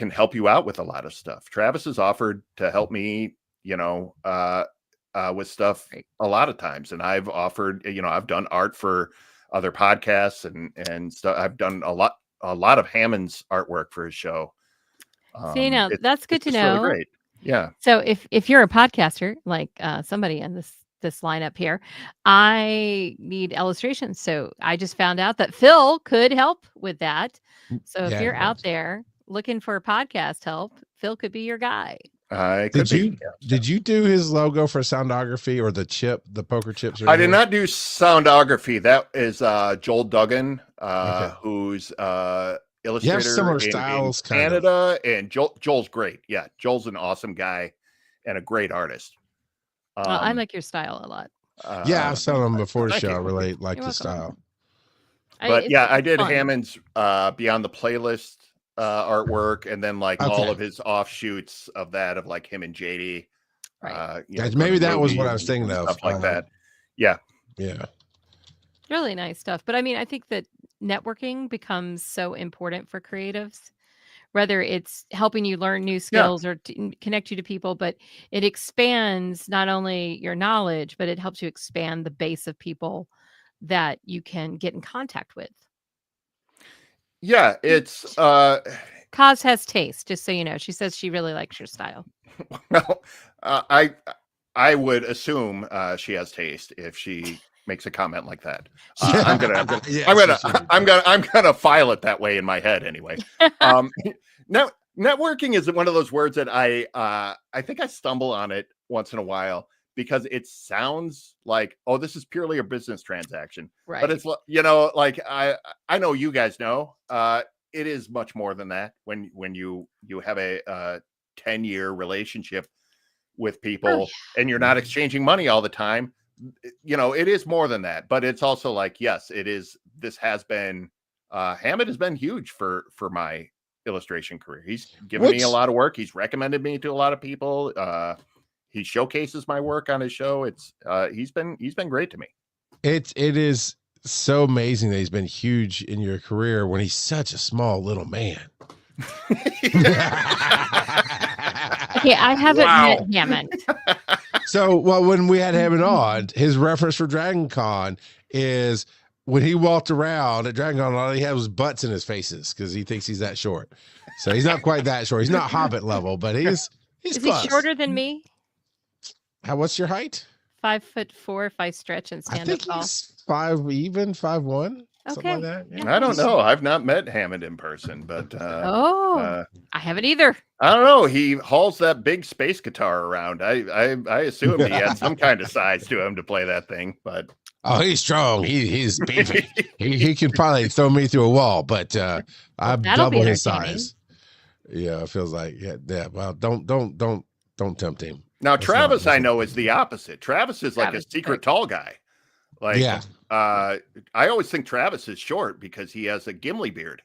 help you out with a lot of stuff. Travis has offered to help me, with stuff a lot of times. And I've offered, I've done art for other podcasts and stuff. I've done a lot of Hammond's artwork for his show. See, now that's good to know. Really great. Yeah. So if you're a podcaster, like somebody in this lineup here, I need illustrations. So I just found out that Phil could help with that. So if you're out there looking for podcast help, Phil could be your guy. Did you do his logo for soundography or the poker chips? I did not do soundography. That is Joel Duggan, who's illustrator similar styles, in Canada, and Joel's great. Yeah, Joel's an awesome guy and a great artist. I like your style a lot. I was telling him before the show, I really like the style. But I did fun. Hammond's Beyond the Playlist artwork, and then all of his offshoots of that, of like him and JD. Right. Maybe that was what I was thinking of. Stuff like that. Yeah. Yeah. Really nice stuff. But I mean, I think that networking becomes so important for creatives, whether it's helping you learn new skills or connect you to people, but it expands not only your knowledge, but it helps you expand the base of people that you can get in contact with. Yeah, it's Kaz has taste, just so you know. She says she really likes your style. Well, I would assume she has taste if she makes a comment like that. I'm gonna file it that way in my head anyway. Now, networking is one of those words that I think I stumble on it once in a while because it sounds like, oh, this is purely a business transaction. Right. But it's, like I know you guys know, it is much more than that when you have a 10-year relationship with people and you're not exchanging money all the time. It is more than that, but it's also like, yes, it is. This has been, Hammond has been huge for my illustration career. He's given me a lot of work. He's recommended me to a lot of people. He showcases my work on his show. It's he's been great to me. It is so amazing that he's been huge in your career when he's such a small little man. Okay, I haven't met Hammond. So, when we had Hammond on, his reference for Dragon Con is when he walked around at Dragon Con, all he had was butts in his faces because he thinks he's that short. So he's not quite that short. He's not Hobbit level, but he's Is he shorter than me? What's your height? 5'4" if I stretch and stand up tall. He's 5'1", something like that. Yeah. I don't know. I've not met Hammond in person, but I haven't either. I don't know. He hauls that big space guitar around. I assume he had some kind of size to him to play that thing, but he's strong. He's beefy. he can probably throw me through a wall, but I'm double his size. Yeah, it feels like well, don't tempt him. Now, Travis, I know, is the opposite. Travis is like a secret tall guy. I always think Travis is short because he has a Gimli beard.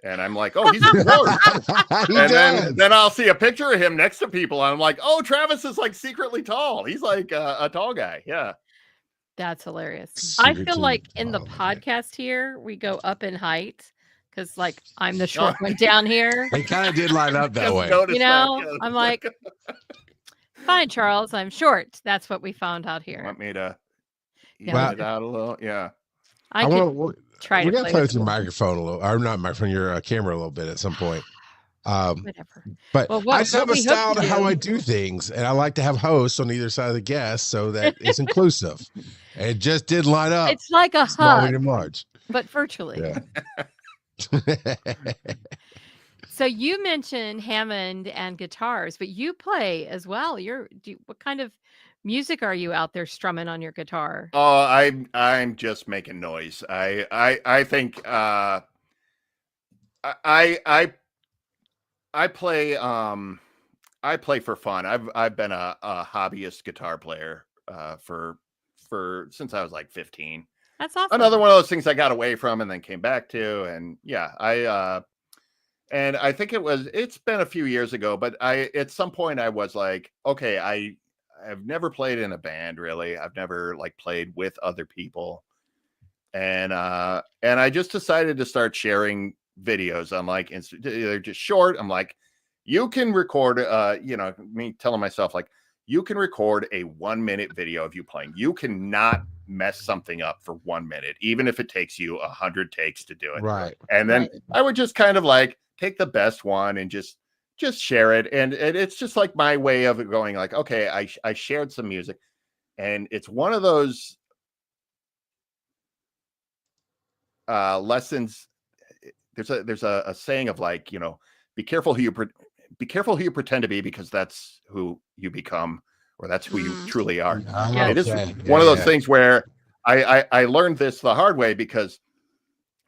And I'm like, oh, he's a dwarf. And then I'll see a picture of him next to people. And I'm like, oh, Travis is like secretly tall. He's like a tall guy. Yeah. That's hilarious. I feel Secrets of- like in the oh, man. podcast here, we go up in height because, like, I'm the short one down here. They kind of did line up that Just way. noticed You know, that, yeah. I'm like, fine, Charles, I'm short. That's what we found out You here. want me to even Well- it out a little? Yeah. I could try we to gotta play with your you. microphone a little, or not microphone, your camera a little bit at some point. Whatever. But Well, I just have a we hope style to to how do- I do things, and I like to have hosts on either side of the guest so that it's inclusive. And it just did line up. It's like a Small, hug, medium, large. but virtually. Yeah. So you mentioned Hammond and guitars, but you play as well. What kind of music are you out there strumming on your guitar? Oh, I'm just making noise. I think I play I play for fun. I've been a hobbyist guitar player for since I was like 15. That's awesome. Another one of those things I got away from and then came back to, and yeah, and I think it's been a few years ago, but at some point I was like, okay, I've never played in a band really. I've never like played with other people. And I just decided to start sharing videos on like they're just short. I'm like, you can record me telling myself like, you can record a 1 minute video of you playing. You cannot mess something up for 1 minute, even if it takes you 100 takes to do it. Right. And then I would just kind of like take the best one and just share it. And it's just like my way of going like, okay, I shared some music, and it's one of those lessons. There's a saying of like, be careful who you pretend to be, because that's who you become, or that's who you truly are. Yeah. It is one of those things where I learned this the hard way, because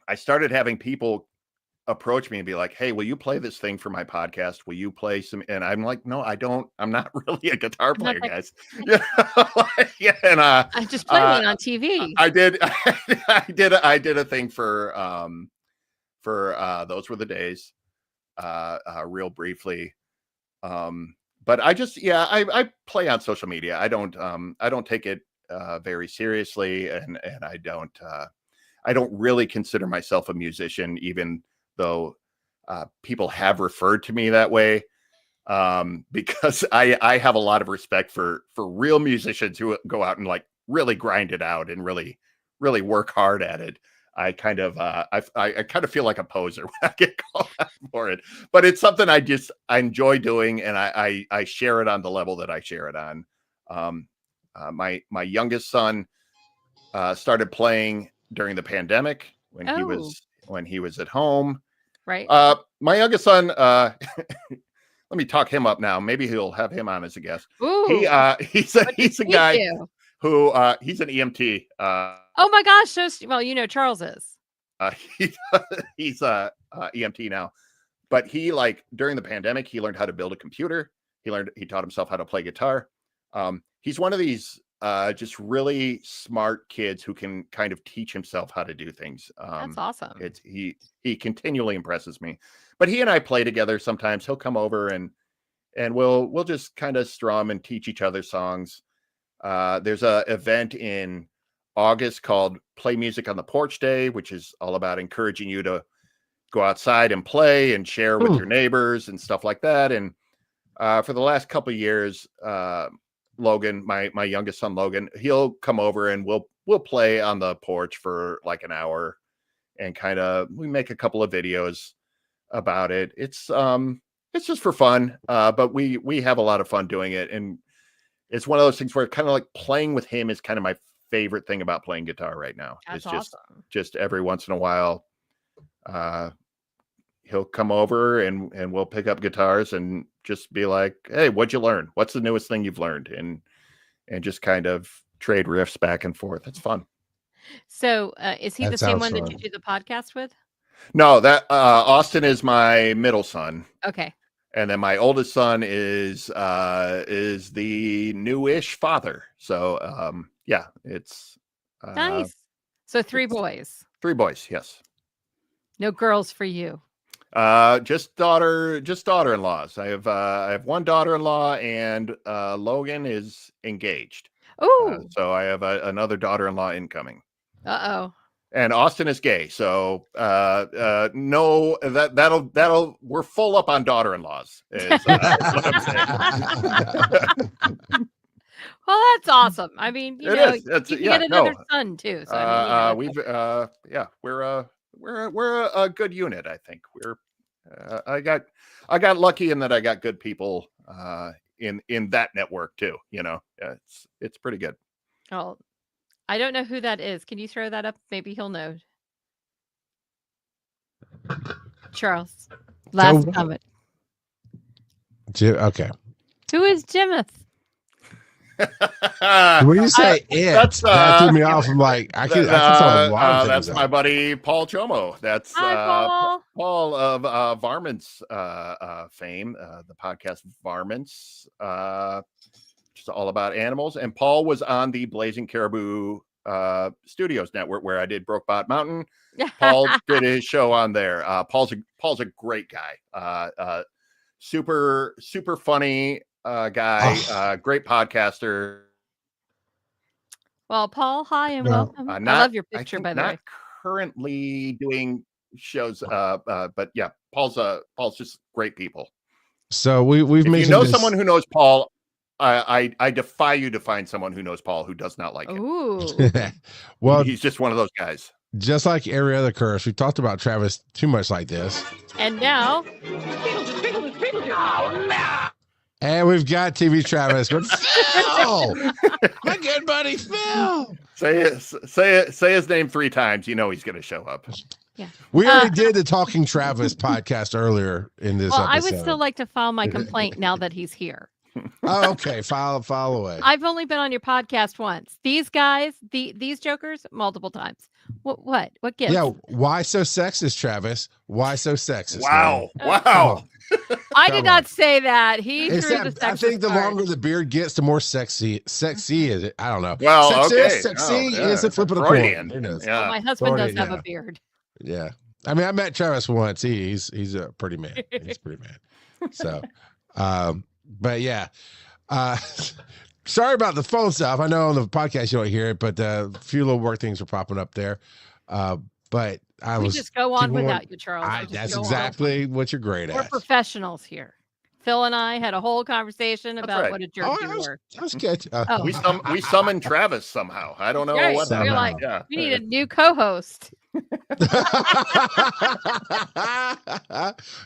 I started having people approach me and be like, hey, will you play this thing for my podcast? Will you play some? And I'm like, no, I don't. I'm not really a guitar player, guys. Yeah. And I just played one on TV. I did a thing for Those Were the Days, real briefly. But I play on social media. I don't take it very seriously, and I don't really consider myself a musician, even though people have referred to me that way, because I have a lot of respect for real musicians who go out and like really grind it out and really work hard at it. I kind of feel like a poser when I get called out for it, but it's something I enjoy doing, and I share it on the level that I share it on. My youngest son started playing during the pandemic when he was at home. Right. My youngest son, let me talk him up now. Maybe he'll have him on as a guest. Ooh. He's a guy who he's an EMT. Oh my gosh! Well, Charles is. He's EMT now, but he during the pandemic he learned how to build a computer. He taught himself how to play guitar. He's one of these just really smart kids who can kind of teach himself how to do things. That's awesome. He continually impresses me. But he and I play together sometimes. He'll come over and we'll just kind of strum and teach each other songs. There's a event in August called Play Music on the Porch Day, which is all about encouraging you to go outside and play and share with your neighbors and stuff like that. And for the last couple of years, Logan, my youngest son Logan, he'll come over and we'll play on the porch for like an hour, and we make a couple of videos about it. It's just for fun, but we have a lot of fun doing it, and it's one of those things where kind of like playing with him is kind of my favorite thing about playing guitar right now. That's it's awesome. Just every once in a while, he'll come over and we'll pick up guitars and just be like, hey, what'd you learn? What's the newest thing you've learned? And just kind of trade riffs back and forth. It's fun. So is he the same one that you do the podcast with? No, that Austin is my middle son. Okay. And then my oldest son is the newish father. So yeah, it's nice. So 3 boys. 3 boys, yes. No girls for you. Just daughter-in-laws. I have 1 daughter-in-law, and Logan is engaged. Oh, So I have another daughter-in-law incoming. uh-oh. And Austin is gay, so no, that'll we're full up on daughter-in-laws. Is what I'm saying. Well, that's awesome. I mean, It is. It's you can get no. another son too. So I mean, We've we're a good unit. I think I got lucky in that I got good people in that network too. It's pretty good. oh, I don't know who that is. Can you throw that up? Maybe he'll know. Charles, last comment. Okay. Who is Jimeth? When you say that threw me off. I'm like, I can tell a lot of things. That's my buddy Paul Chomo. That's Hi, Paul of Varmints fame, the podcast Varmints, just all about animals. And Paul was on the Blazing Caribou Studios network where I did Brokebot Mountain. Paul did his show on there. Paul's a great guy. Super funny guy. Great podcaster. Well, Paul, hi and welcome. I love your picture, by the way. Not currently doing shows, but yeah, Paul's just great people. So we've mentioned. If you know someone who knows Paul, I defy you to find someone who knows Paul who does not like him. Ooh. Well, he's just one of those guys. Just like every other curse, we talked about Travis too much like this. And now. And we've got TV Travis, but Phil, my good buddy Phil. Say his name 3 times. You know he's going to show up. Yeah. We already did the Talking Travis podcast earlier in this episode. I would still like to file my complaint now that he's here. Oh, okay, file away. I've only been on your podcast once. These guys, these jokers, multiple times. What gives? Yeah, why so sexist, Travis? Why so sexist? Wow. Wow. I did not say that. He threw the sexist I think the part. longer the beard gets, the more sexy is it. I don't know. Well, sexy is a flip of the coin. Who knows? Yeah. Well, my husband does have a beard. Yeah. I mean, I met Travis once. He's a pretty man. He's a pretty man. So, but yeah. Sorry about the phone stuff. I know on the podcast you don't hear it, but a few little work things were popping up there. But we just go on without you, Charles. That's exactly what you're great at. We're professionals here. Phil and I had a whole conversation about what a jerk you were. That's good. We summoned Travis somehow. I don't know what. We're like, we need a new co-host.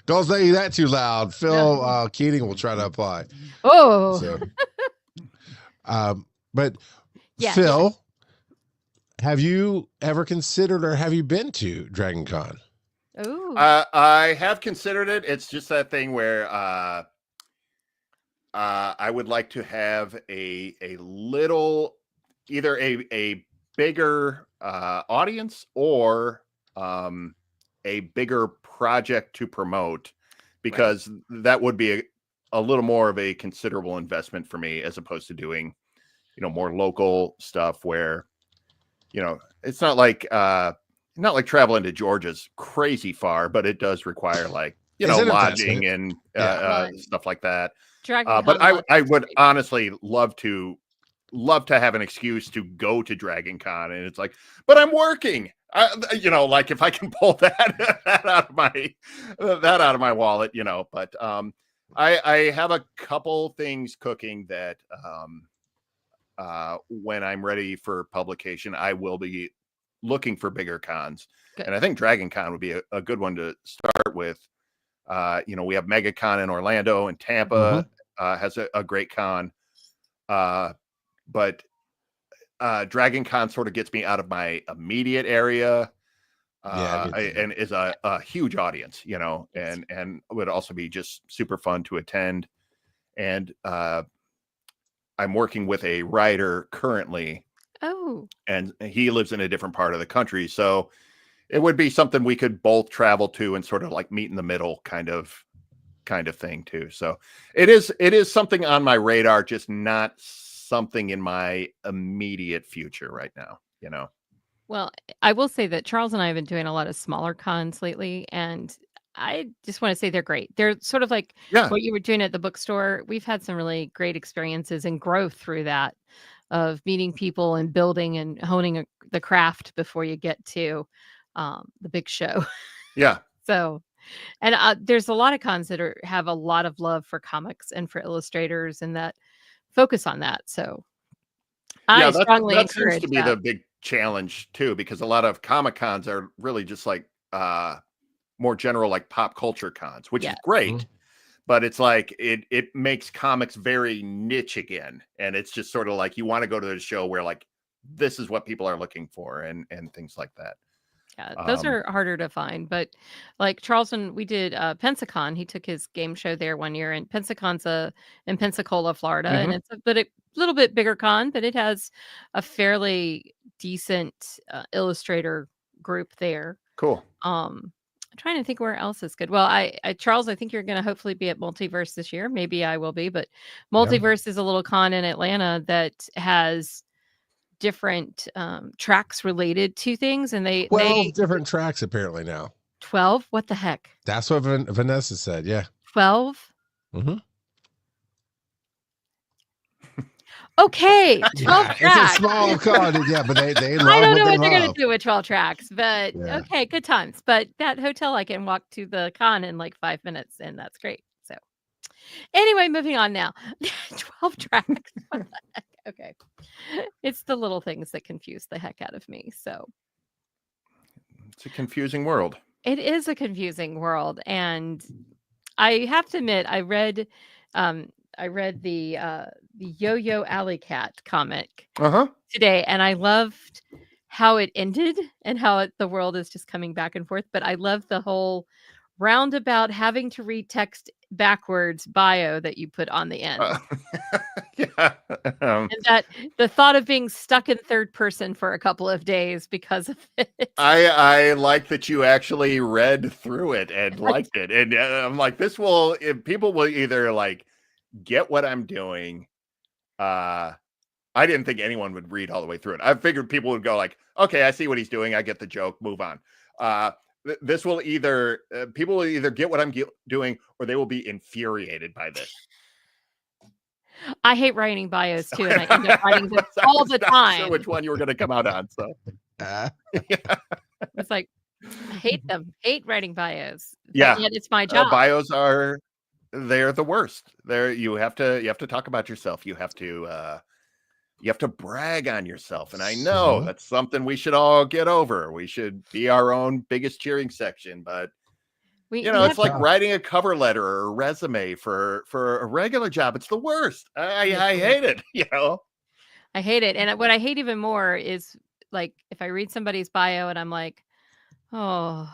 Don't say that too loud. Phil Keating will try to apply. Oh. So, but Phil, have you ever considered or have you been to Dragon Con? Oh, I have considered it. It's just that thing where I would like to have a little, either a bigger audience or a bigger project to promote, because that would be a little more of a considerable investment for me, as opposed to doing, more local stuff where, it's not like traveling to Georgia's crazy far, but it does require lodging and stuff like that. But I would honestly love to have an excuse to go to Dragon Con, and it's like, but I'm working. Like if I can pull that out of my wallet, But I have a couple things cooking that when I'm ready for publication, I will be looking for bigger cons. Good. And I think Dragon Con would be a good one to start with. We have Mega Con in Orlando, and Tampa has a great con. But Dragon Con sort of gets me out of my immediate area, and is a huge audience, and would also be just super fun to attend. And I'm working with a writer currently. Oh. And he lives in a different part of the country, so it would be something we could both travel to and sort of like meet in the middle kind of thing too. So it is something on my radar, just not something in my immediate future right now, Well, I will say that Charles and I have been doing a lot of smaller cons lately, and I just want to say they're great. They're sort of like what you were doing at the bookstore. We've had some really great experiences and growth through that. of meeting people and building and honing the craft before you get to the big show. Yeah. So, and there's a lot of cons that have a lot of love for comics and for illustrators and that focus on that. So I strongly that seems encourage to be that. the big challenge too, because a lot of Comic Cons are really just like more general, like pop culture cons, which is great. But it's like it makes comics very niche again, and it's just sort of like you want to go to the show where like this is what people are looking for, and things like that. Yeah, those are harder to find. But like Charleston, we did Pensacon. He took his game show there one year, and Pensacon's in Pensacola, Florida, and it's a little bit bigger con, but it has a fairly decent illustrator group there. Cool. I'm trying to think where else is good. Well, Charles, I think you're going to hopefully be at Multiverse this year. Maybe I will be, but Multiverse is a little con in Atlanta that has different tracks related to things, and they 12 different tracks apparently now. 12? What the heck? That's what Vanessa said. Yeah. 12? Okay, 12 tracks. It's a small con, yeah, but they love I don't know what what they're going to do with 12 tracks, but Yeah. okay, good times. But that hotel, I can walk to the con in like 5 minutes, and that's great. So anyway, moving on now. 12 tracks. What the heck? Okay. It's the little things that confuse the heck out of me. So it's a confusing world. it is a confusing world. And I have to admit, I read the Yo-Yo Alley Cat comic today, and I loved how it ended and how the world is just coming back and forth. But I love the whole roundabout having to read text backwards bio that you put on the end. Yeah. And that the thought of being stuck in third person for a couple of days because of it. I like that you actually read through it and liked it. And I'm like, people will either like get what I'm doing. I didn't think anyone would read all the way through it. I figured people would go like, okay, I see what he's doing. I get the joke. Move on. This will either people will either get what I'm doing, or they will be infuriated by this. I hate writing bios too, and I end up writing them all the time. Sure which one you were going to come out on? So it's like I hate them. Hate writing bios. Yeah, yet it's my job. Bios they're the worst. You have to talk about yourself. You have to brag on yourself. And I know that's something we should all get over. We should be our own biggest cheering section, but it's like writing a cover letter or a resume for a regular job. It's the worst. I hate it. I hate it. And what I hate even more is like if I read somebody's bio and I'm like, oh,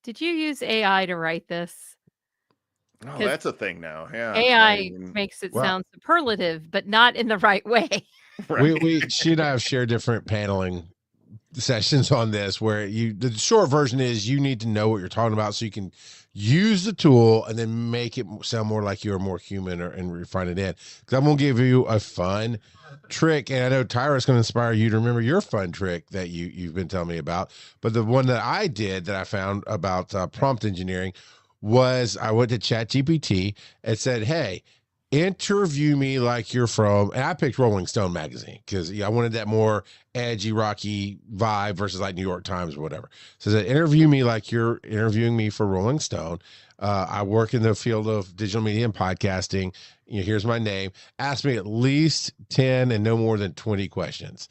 did you use AI to write this? Oh, that's a thing now. Yeah. AI makes it sound superlative, but not in the right way. Right. She and I have shared different paneling sessions on this where the short version is you need to know what you're talking about so you can use the tool and then make it sound more like you're more human and refine it in. Because I'm going to give you a fun trick, and I know Tyra's going to inspire you to remember your fun trick that you've been telling me about. But the one that I did that I found about prompt engineering was I went to ChatGPT and said, hey, interview me like you're from, and I picked Rolling Stone magazine because I wanted that more edgy, rocky vibe versus like New York Times or whatever. So that interview me like you're interviewing me for Rolling Stone. I work in the field of digital media and podcasting. Here's my name. Ask me at least 10 and no more than 20 questions.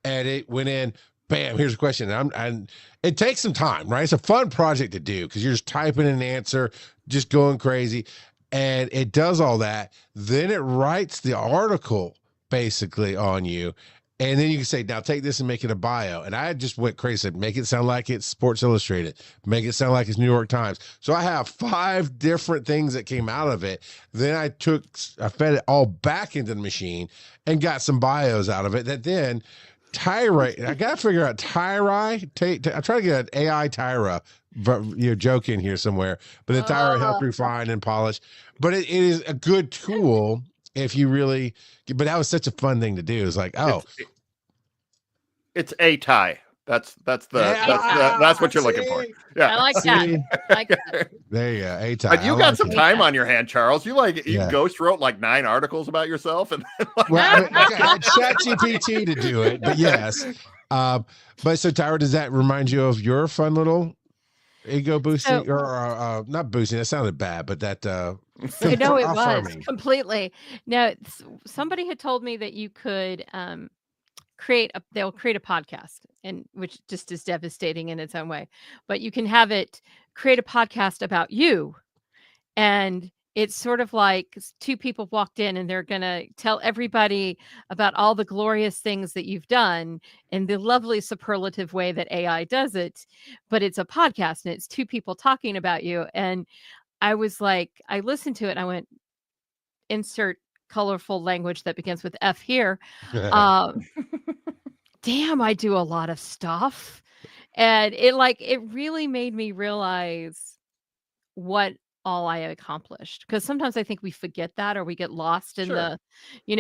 And it went in, bam, here's a question. And it takes some time, right? It's a fun project to do because you're just typing an answer, just going crazy. And it does all that. Then it writes the article basically on you. And then you can say, now take this and make it a bio. And I just went crazy. Said, make it sound like it's Sports Illustrated. Make it sound like it's New York Times. So I have 5 different things that came out of it. Then I fed it all back into the machine and got some bios out of it that then Tyra, I got to figure out Tyra. I try to get an AI Tyra, joke in here somewhere, but the Tyra helped refine and polish. But it is a good tool if you really. But that was such a fun thing to do. It's like, it's a tie. That's what you're looking for. Yeah, I like that. I like that. There you go. But you got some time that. on your hand, Charles. You ghost wrote like 9 articles about yourself, and well, I had ChatGPT to do it, but yes. But so Tyra, does that remind you of your fun little ego boosting or not boosting? That sounded bad, but that no, it was completely. No, somebody had told me that you could they'll create a podcast, and which just is devastating in its own way, but you can have it create a podcast about you, and it's sort of like 2 people walked in and they're going to tell everybody about all the glorious things that you've done in the lovely superlative way that AI does it, but it's a podcast and it's 2 people talking about you. And I was like, I listened to it and I went, insert colorful language that begins with F here. Damn, I do a lot of stuff. And it really made me realize what all I accomplished. Because sometimes I think we forget that, or we get lost in the,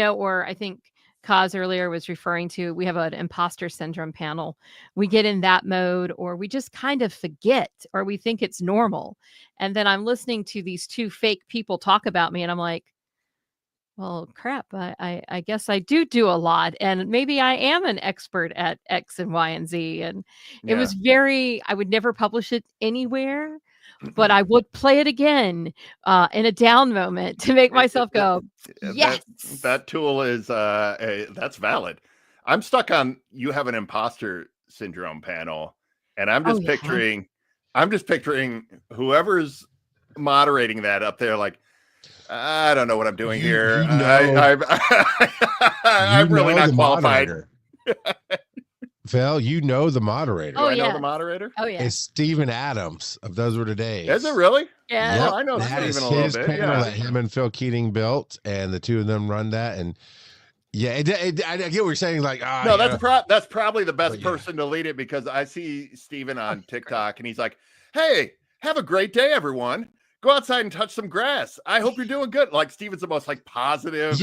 or I think Kaz earlier was referring to, we have an imposter syndrome panel. We get in that mode, or we just kind of forget, or we think it's normal. And then I'm listening to these 2 fake people talk about me, and I'm like, well, crap, I guess I do a lot, and maybe I am an expert at X and Y and Z. And it was I would never publish it anywhere, but I would play it again in a down moment to make myself go, yes. That tool is, that's valid. I'm stuck on, you have an imposter syndrome panel, and I'm just picturing whoever's moderating that up there, like, I don't know what I'm doing here. I'm really not qualified. Phil, you know the moderator. I know the moderator. Oh yeah, it's Stephen Adams of Those Were the Days. Is it really? Yeah. Yep. I know that Stephen is a little his bit. panel that him and Phil Keating built, and the 2 of them run that. And I get what you're saying. Like, no, that's probably the best person to lead it, because I see Stephen on TikTok, and he's like, "Hey, have a great day, everyone. Go outside and touch some grass. I hope you're doing good." Like, Steven's the most positive.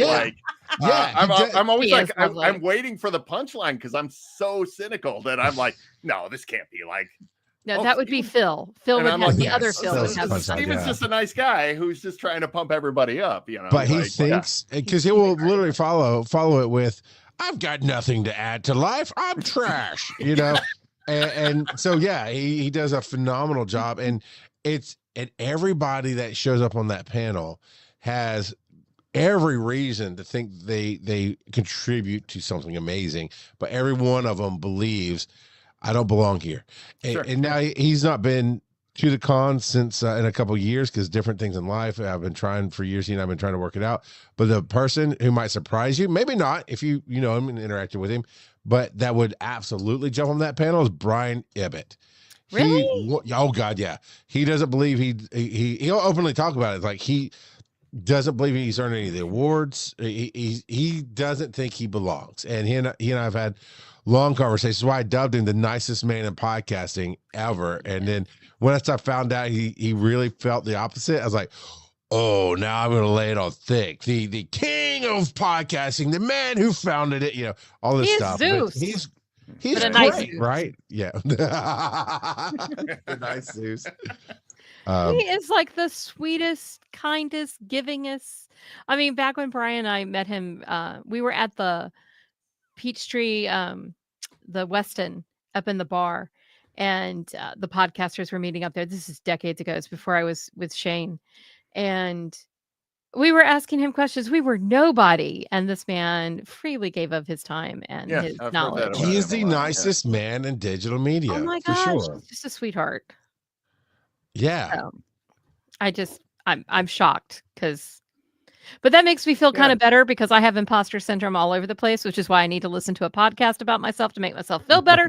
I'm always like, I'm waiting for the punchline, because I'm so cynical that I'm like, no, this can't be like. No, that would be Phil. Phil would have the other Phil. Steven's just a nice guy who's just trying to pump everybody up, But he thinks, because he will literally follow it with, "I've got nothing to add to life. I'm trash," and so he does a phenomenal job, and everybody that shows up on that panel has every reason to think they contribute to something amazing, but every one of them believes, I don't belong here. And now he's not been to the con since in a couple of years, because different things in life. I've been trying for years, I've been trying to work it out. But the person who might surprise you, maybe not if you know him and interacted with him, but that would absolutely jump on that panel, is Brian Ibbett. Really? Oh God, yeah. He doesn't believe he'll openly talk about it. Like, he doesn't believe he's earned any of the awards. He doesn't think he belongs. And he and I have had long conversations. Why I dubbed him the nicest man in podcasting ever. And then when I found out he really felt the opposite, I was like, oh, now I'm going to lay it on thick. The king of podcasting, the man who founded it, all this stuff. Zeus. He's a great, nice Zeus. Right? Yeah. The nice Zeus. He is like the sweetest, kindest, givingest. I mean, back when Brian and I met him, we were at the Peachtree, the Weston up in the bar, and the podcasters were meeting up there. This is decades ago. It's before I was with Shane. And we were asking him questions. We were nobody. And this man freely gave of his time and his knowledge. He is the nicest man in digital media. Oh my gosh. Sure. He's just a sweetheart. Yeah. So I'm shocked but that makes me feel kind of better, because I have imposter syndrome all over the place, which is why I need to listen to a podcast about myself to make myself feel better.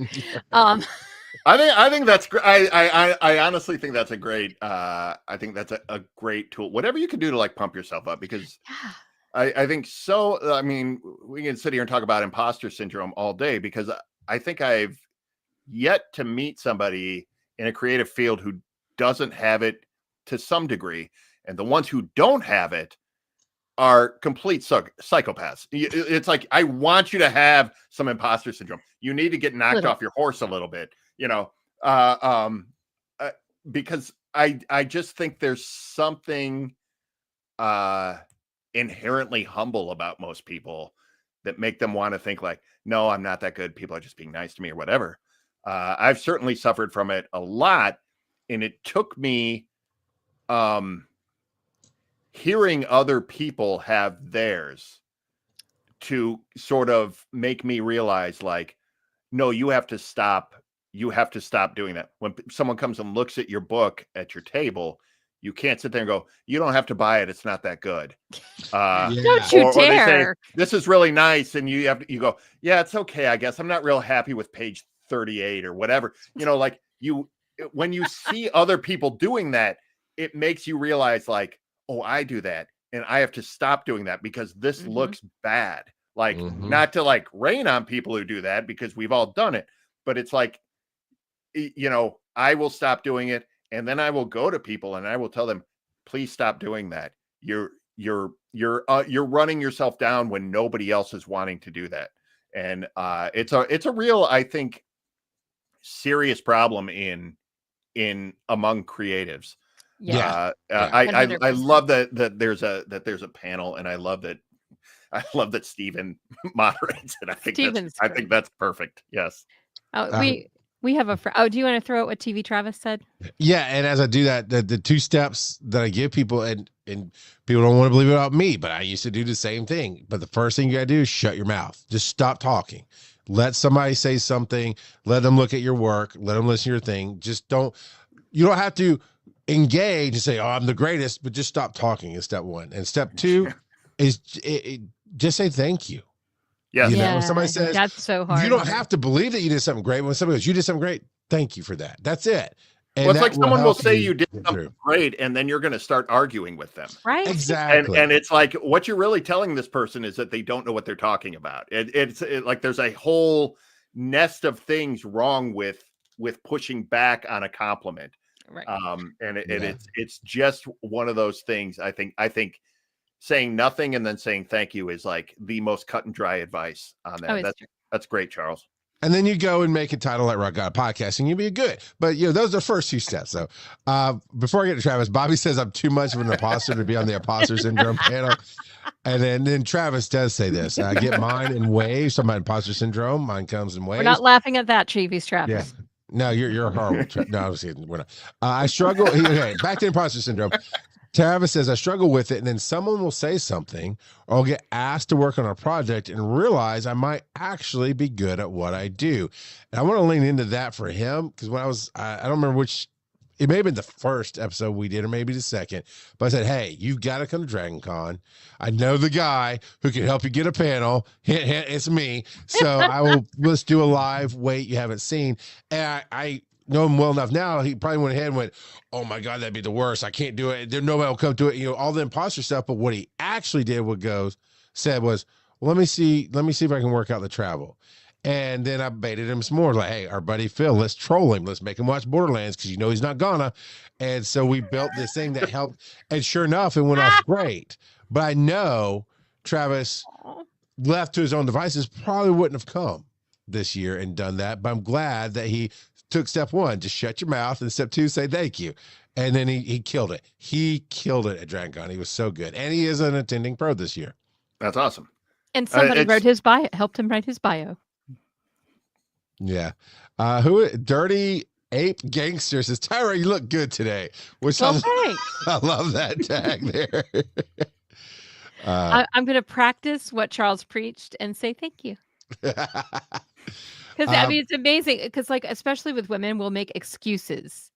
I think that's great. I honestly think that's a great. I think that's a great tool. Whatever you can do to like pump yourself up, because I think so. I mean, we can sit here and talk about imposter syndrome all day, because I think I've yet to meet somebody in a creative field who doesn't have it to some degree, and the ones who don't have it are complete psychopaths. It's like, I want you to have some imposter syndrome. You need to get knocked off your horse a little bit, because I just think there's something inherently humble about most people that make them want to think like, no, I'm not that good. People are just being nice to me or whatever. I've certainly suffered from it a lot. And it took me hearing other people have theirs to sort of make me realize like, no, you have to stop doing that. When someone comes and looks at your book at your table, you can't sit there and go, you don't have to buy it, it's not that good. Don't you dare. Or they say, this is really nice, and you go, yeah, it's okay, I guess. I'm not real happy with page 38 or whatever. Like when you see other people doing that, it makes you realize like, oh, I do that, and I have to stop doing that because this looks bad. Like, not to like rain on people who do that, because we've all done it, but it's like, I will stop doing it, and then I will go to people and I will tell them, please stop doing that. You're running yourself down when nobody else is wanting to do that. And it's a real, I think, serious problem in among creatives. Yeah. I love that there's a panel, and I love that Steven moderates it. I think that's perfect. Yes. We have a do you want to throw out what TV Travis said? Yeah, and as I do that, the 2 steps that I give people, and people don't want to believe it about me, but I used to do the same thing. But the first thing you gotta do is shut your mouth. Just stop talking. Let somebody say something. Let them look at your work. Let them listen to your thing. You don't have to engage and say, oh, I'm the greatest, but just stop talking is step 1. And step 2 is just say thank you. Yeah. When somebody says, that's so hard. You don't have to believe that you did something great. When somebody goes, you did something great, thank you for that. That's it. And it's like someone will say you did something great, and then you're going to start arguing with them. Right. Exactly. And it's like, what you're really telling this person is that they don't know what they're talking about. It's like there's a whole nest of things wrong with pushing back on a compliment. Right. It's just one of those things. I think saying nothing and then saying thank you is like the most cut and dry advice on that. That's great, Charles. And then you go and make a title like Rock God Podcast, and you'll be good. But those are the first 2 steps. So before I get to Travis, Bobby says I'm too much of an imposter to be on the imposter syndrome panel. And then Travis does say this. I get mine in waves. So my imposter syndrome, mine comes in waves. We're not laughing at that, Chiefy's Travis. Yeah. No, you're horrible. No, I was kidding. We're not. I struggle. Okay, back to imposter syndrome. Travis says, I struggle with it, and then someone will say something, or I'll get asked to work on a project and realize I might actually be good at what I do. And I want to lean into that for him, because when I don't remember which, it may have been the first episode we did, or maybe the second, but I said, hey, you've got to come to Dragon Con. I know the guy who can help you get a panel. Hint, hint, it's me. So let's do a live wait you haven't seen. And I know him well enough now. He probably went ahead and went, oh my God, that'd be the worst. I can't do it. Nobody will come to it. All the imposter stuff. But what he actually did, said was, well, let me see if I can work out the travel. And then I baited him some more. Like, hey, our buddy Phil, let's troll him. Let's make him watch Borderlands, because he's not gonna. And so we built this thing that helped. And sure enough, it went off great. But I know Travis, left to his own devices, probably wouldn't have come this year and done that. But I'm glad that he took step 1, just shut your mouth, and step 2, say thank you. And then he killed it. He killed it at Dragon Con. He was so good. And he is an attending pro this year. That's awesome. And somebody wrote his bio, helped him write his bio. Yeah. Dirty Ape Gangster says, Tyra, you look good today. Which thanks. I love that tag there. I'm going to practice what Charles preached and say thank you. Because it's amazing. Because especially with women, we'll make excuses.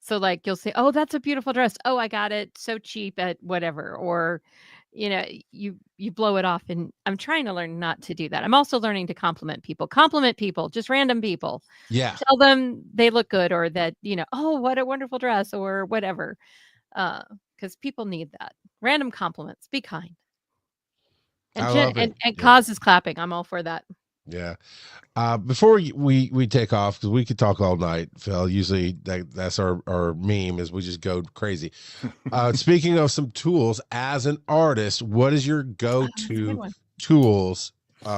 So you'll say, "Oh, that's a beautiful dress. Oh, I got it so cheap at whatever," or you blow it off. And I'm trying to learn not to do that. I'm also learning to compliment people, just random people. Yeah, tell them they look good, or that oh, what a wonderful dress, or whatever. Because people need that. Random compliments. Be kind. And causes clapping. I'm all for that. Yeah. Before we take off, because we could talk all night, Phil. Usually that's our meme is we just go crazy. Speaking of some tools, as an artist, what is your Oh, that's a good go-to one. tools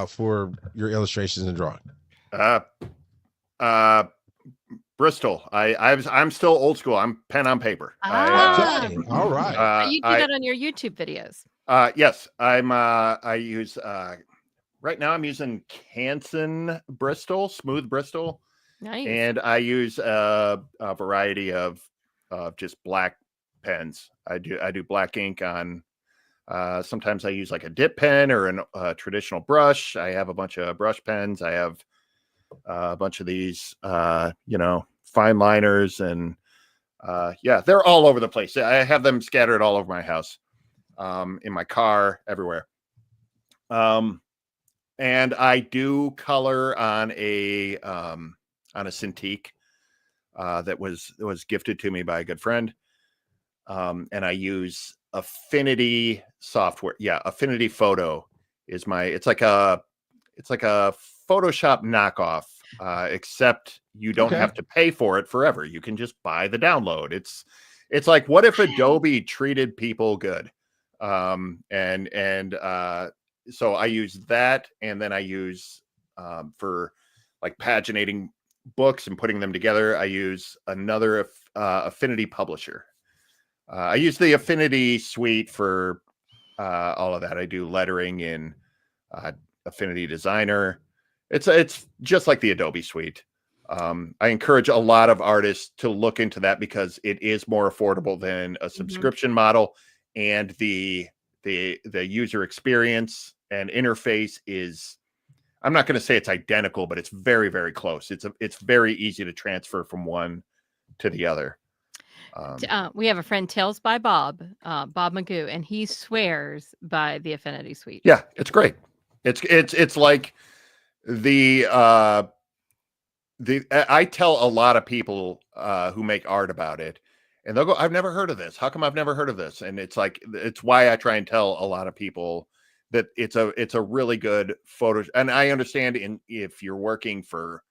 for your illustrations and drawing? Uh, uh, Bristol. I'm still old school. I'm pen on paper. Okay, all right. You do that on your YouTube videos. Yes, I use right now I'm using Canson Bristol, smooth Bristol, Nice. and I use a variety of just black pens. I do black ink on. Sometimes I use like a dip pen or a traditional brush. I have a bunch of brush pens. I have a bunch of these, fine liners, and yeah, they're all over the place. I have them scattered all over my house, in my car, everywhere. And I do color on a Cintiq that was gifted to me by a good friend, and I use Affinity software. Yeah, Affinity Photo is it's like a Photoshop knockoff, except you don't have to pay for it forever. You can just buy the download. It's like, what if Adobe treated people good? So I use that, and then I use for like paginating books and putting them together, I use another Affinity publisher. I use the Affinity suite for all of that. I do lettering in Affinity Designer. It's just like the Adobe suite. I encourage a lot of artists to look into that because it is more affordable than a subscription model, and the user experience and interface is, I'm not going to say it's identical, but it's very, very close. It's very easy to transfer from one to the other. We have a friend, Tales by Bob Magoo, and he swears by the Affinity suite. Yeah, it's great. It's like I tell a lot of people who make art about it, and they'll go, "I've never heard of this. How come I've never heard of this?" And it's like, it's why I try and tell a lot of people that it's a really good photo. And I understand if you're working for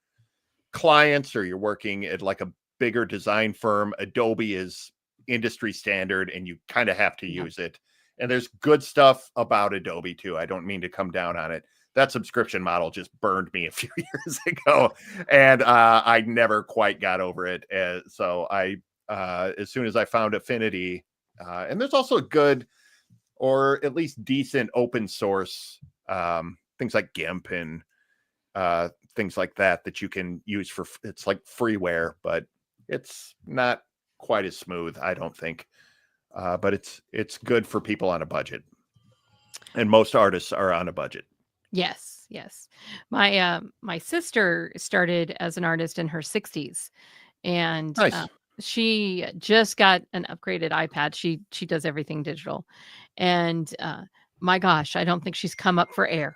clients or you're working at like a bigger design firm, Adobe is industry standard and you kind of have to use it. And there's good stuff about Adobe too. I don't mean to come down on it. That subscription model just burned me a few years ago, and I never quite got over it. So as soon as I found Affinity, and there's also good, or at least decent open source things like GIMP and things like that you can use for, it's like freeware, but it's not quite as smooth, I don't think. But it's good for people on a budget, and most artists are on a budget. Yes. My sister started as an artist in her 60s, and Nice. she just got an upgraded iPad. She does everything digital, and my gosh, I don't think she's come up for air.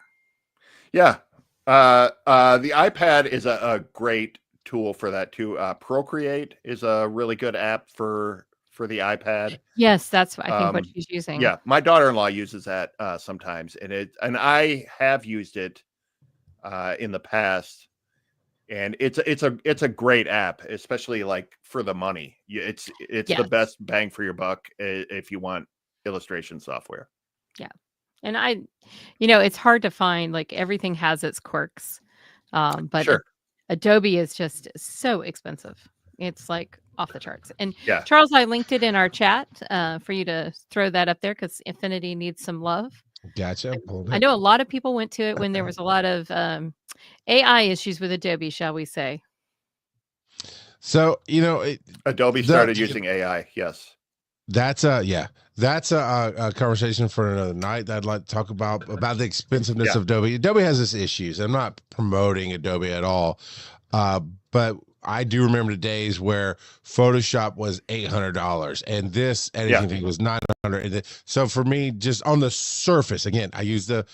Yeah. The iPad is a great tool for that too. Procreate is a really good app for the iPad. Yes, that's I think what she's using. Yeah, my daughter-in-law uses that sometimes, and I have used it in the past, and it's a great app, especially like for the money. It's the best bang for your buck if you want illustration software. Yeah. And it's hard to find, like, everything has its quirks. But Sure. Adobe is just so expensive. It's like off the charts. And Yeah. Charles, I linked it in our chat for you to throw that up there because Affinity needs some love. Gotcha. I know a lot of people went to it when there was a lot of AI issues with Adobe, shall we say. So, Adobe started using AI. Yes. That's a conversation for another night that I'd like to talk about the expensiveness of Adobe. Adobe has its issues. I'm not promoting Adobe at all. But I do remember the days where Photoshop was $800 and this editing thing was $900. So for me, just on the surface, again, I use the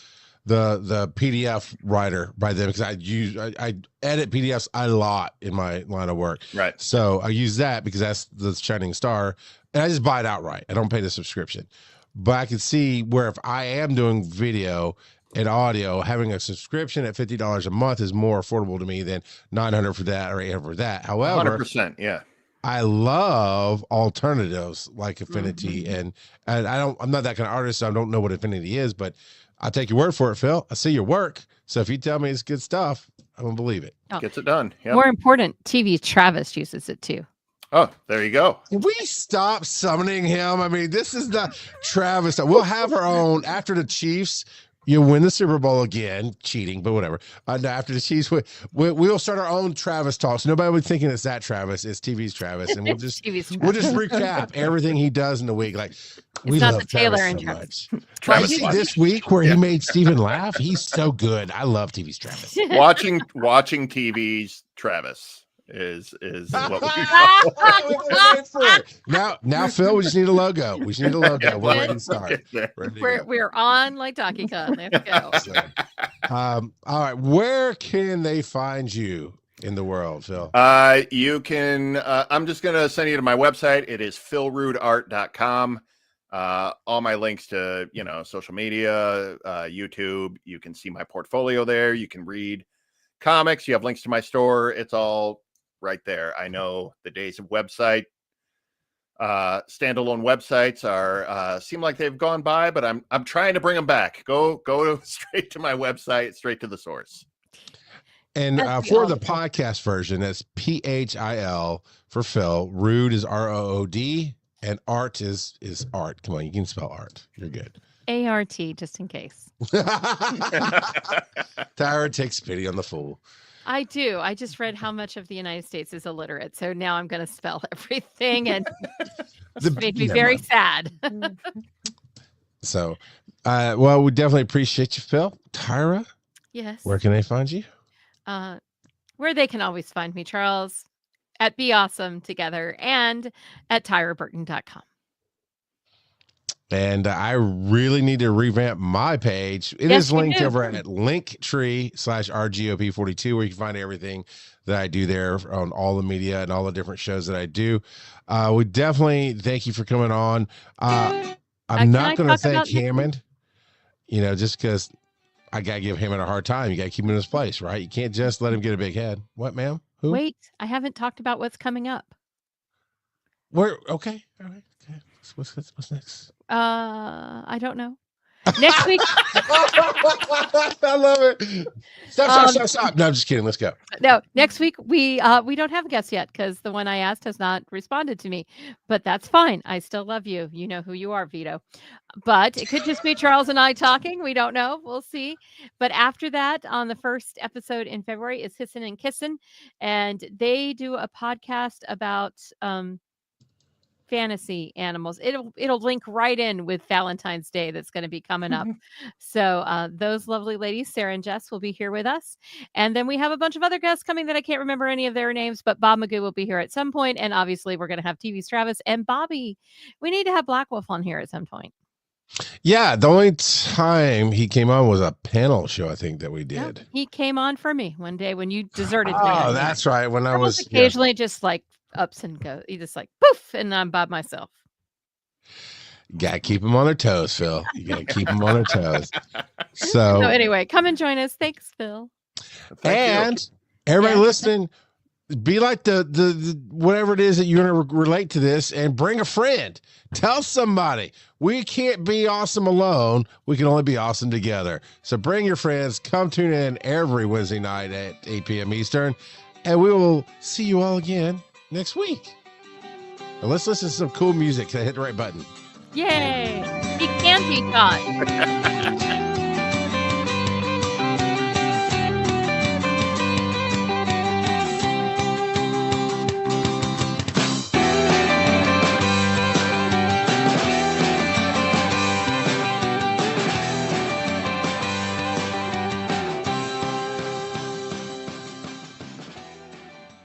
PDF writer by them because I edit PDFs a lot in my line of work. Right. So I use that because that's the shining star, and I just buy it outright. I don't pay the subscription. But I can see where if I am doing video and audio. Having a subscription at $50 a month is more affordable to me than $900 for that or $800 for that. However, 100%, yeah. I love alternatives like Affinity, and I'm not that kind of artist, so I don't know what Affinity is, but I'll take your word for it, Phil. I see your work, so if you tell me it's good stuff, I'm gonna believe it. Gets it done. Yep. More important, TV Travis uses it too. Oh, there you go. Can we stop summoning him? I mean, this is the Travis. We'll have our own after the Chiefs. You win the Super Bowl again, cheating, but whatever. After the Chiefs, we'll start our own Travis talks. Nobody would be thinking it's that Travis. It's TV's Travis, and we'll just recap everything he does in the week. Like we love Taylor and Travis so much. Travis this week where he made Steven laugh. He's so good. I love TV's Travis. Watching TV's Travis is what we call. Now, Phil, we just need a logo. We're ready to start. We're on like Donkey Kong. Let's go. So, all right, where can they find you in the world, Phil? You can. I'm just gonna send you to my website. It is philroodart.com. All my links to social media, YouTube. You can see my portfolio there. You can read comics. You have links to my store. It's all right there. I know the days of website standalone websites are seem like they've gone by, but I'm trying to bring them back. Go straight to my website, straight to the source. And for the podcast version, that's PHIL for Phil. Rood is ROOD, and art is art. Come on, you can spell art. You're good. ART, just in case. Tyra takes pity on the fool. I do. I just read how much of the United States is illiterate. So now I'm going to spell everything, and it's made me very sad. So, well, we definitely appreciate you, Phil. Tyra? Yes. Where can they find you? Where they can always find me, Charles, at Be Awesome Together and at tyraburton.com. And I really need to revamp my page. It is linked over at linktree/RGOP42, where you can find everything that I do there on all the media and all the different shows that I do. We definitely thank you for coming on. I'm not going to thank Hammond, just because I got to give Hammond a hard time. You got to keep him in his place, right? You can't just let him get a big head. What, ma'am? Who? Wait, I haven't talked about what's coming up. Okay. All right. Okay. What's next? I don't know. Next week. I love it. Stop. No, I'm just kidding. Let's go. No, next week we don't have a guest yet because the one I asked has not responded to me, but that's fine. I still love you. You know who you are, Vito. But it could just be Charles and I talking. We don't know. We'll see. But after that, on the first episode in February is Hissin' and Kissin', and they do a podcast about fantasy animals. It'll link right in with Valentine's Day that's going to be coming up. So those lovely ladies, Sarah and Jess, will be here with us. And then we have a bunch of other guests coming that I can't remember any of their names, but Bob Magoo will be here at some point. And obviously we're going to have TV's Travis and Bobby. We need to have Black Wolf on here at some point. Yeah, the only time he came on was a panel show, I think, that we did. No, he came on for me one day when you deserted me. Oh, that's right. When I was occasionally just like ups and goes. You just like poof, and I'm by myself. You gotta keep them on their toes, Phil. You gotta keep them on their toes. So anyway, come and join us. Thanks, Phil. Thank you. Everybody listening, be like the whatever it is that you're gonna relate to this, and bring a friend. Tell somebody. We can't be awesome alone. We can only be awesome together. So bring your friends. Come tune in every Wednesday night at 8 p.m. Eastern, and we will see you all again next week. And let's listen to some cool music. Hit the right button. Yay! He can be taught.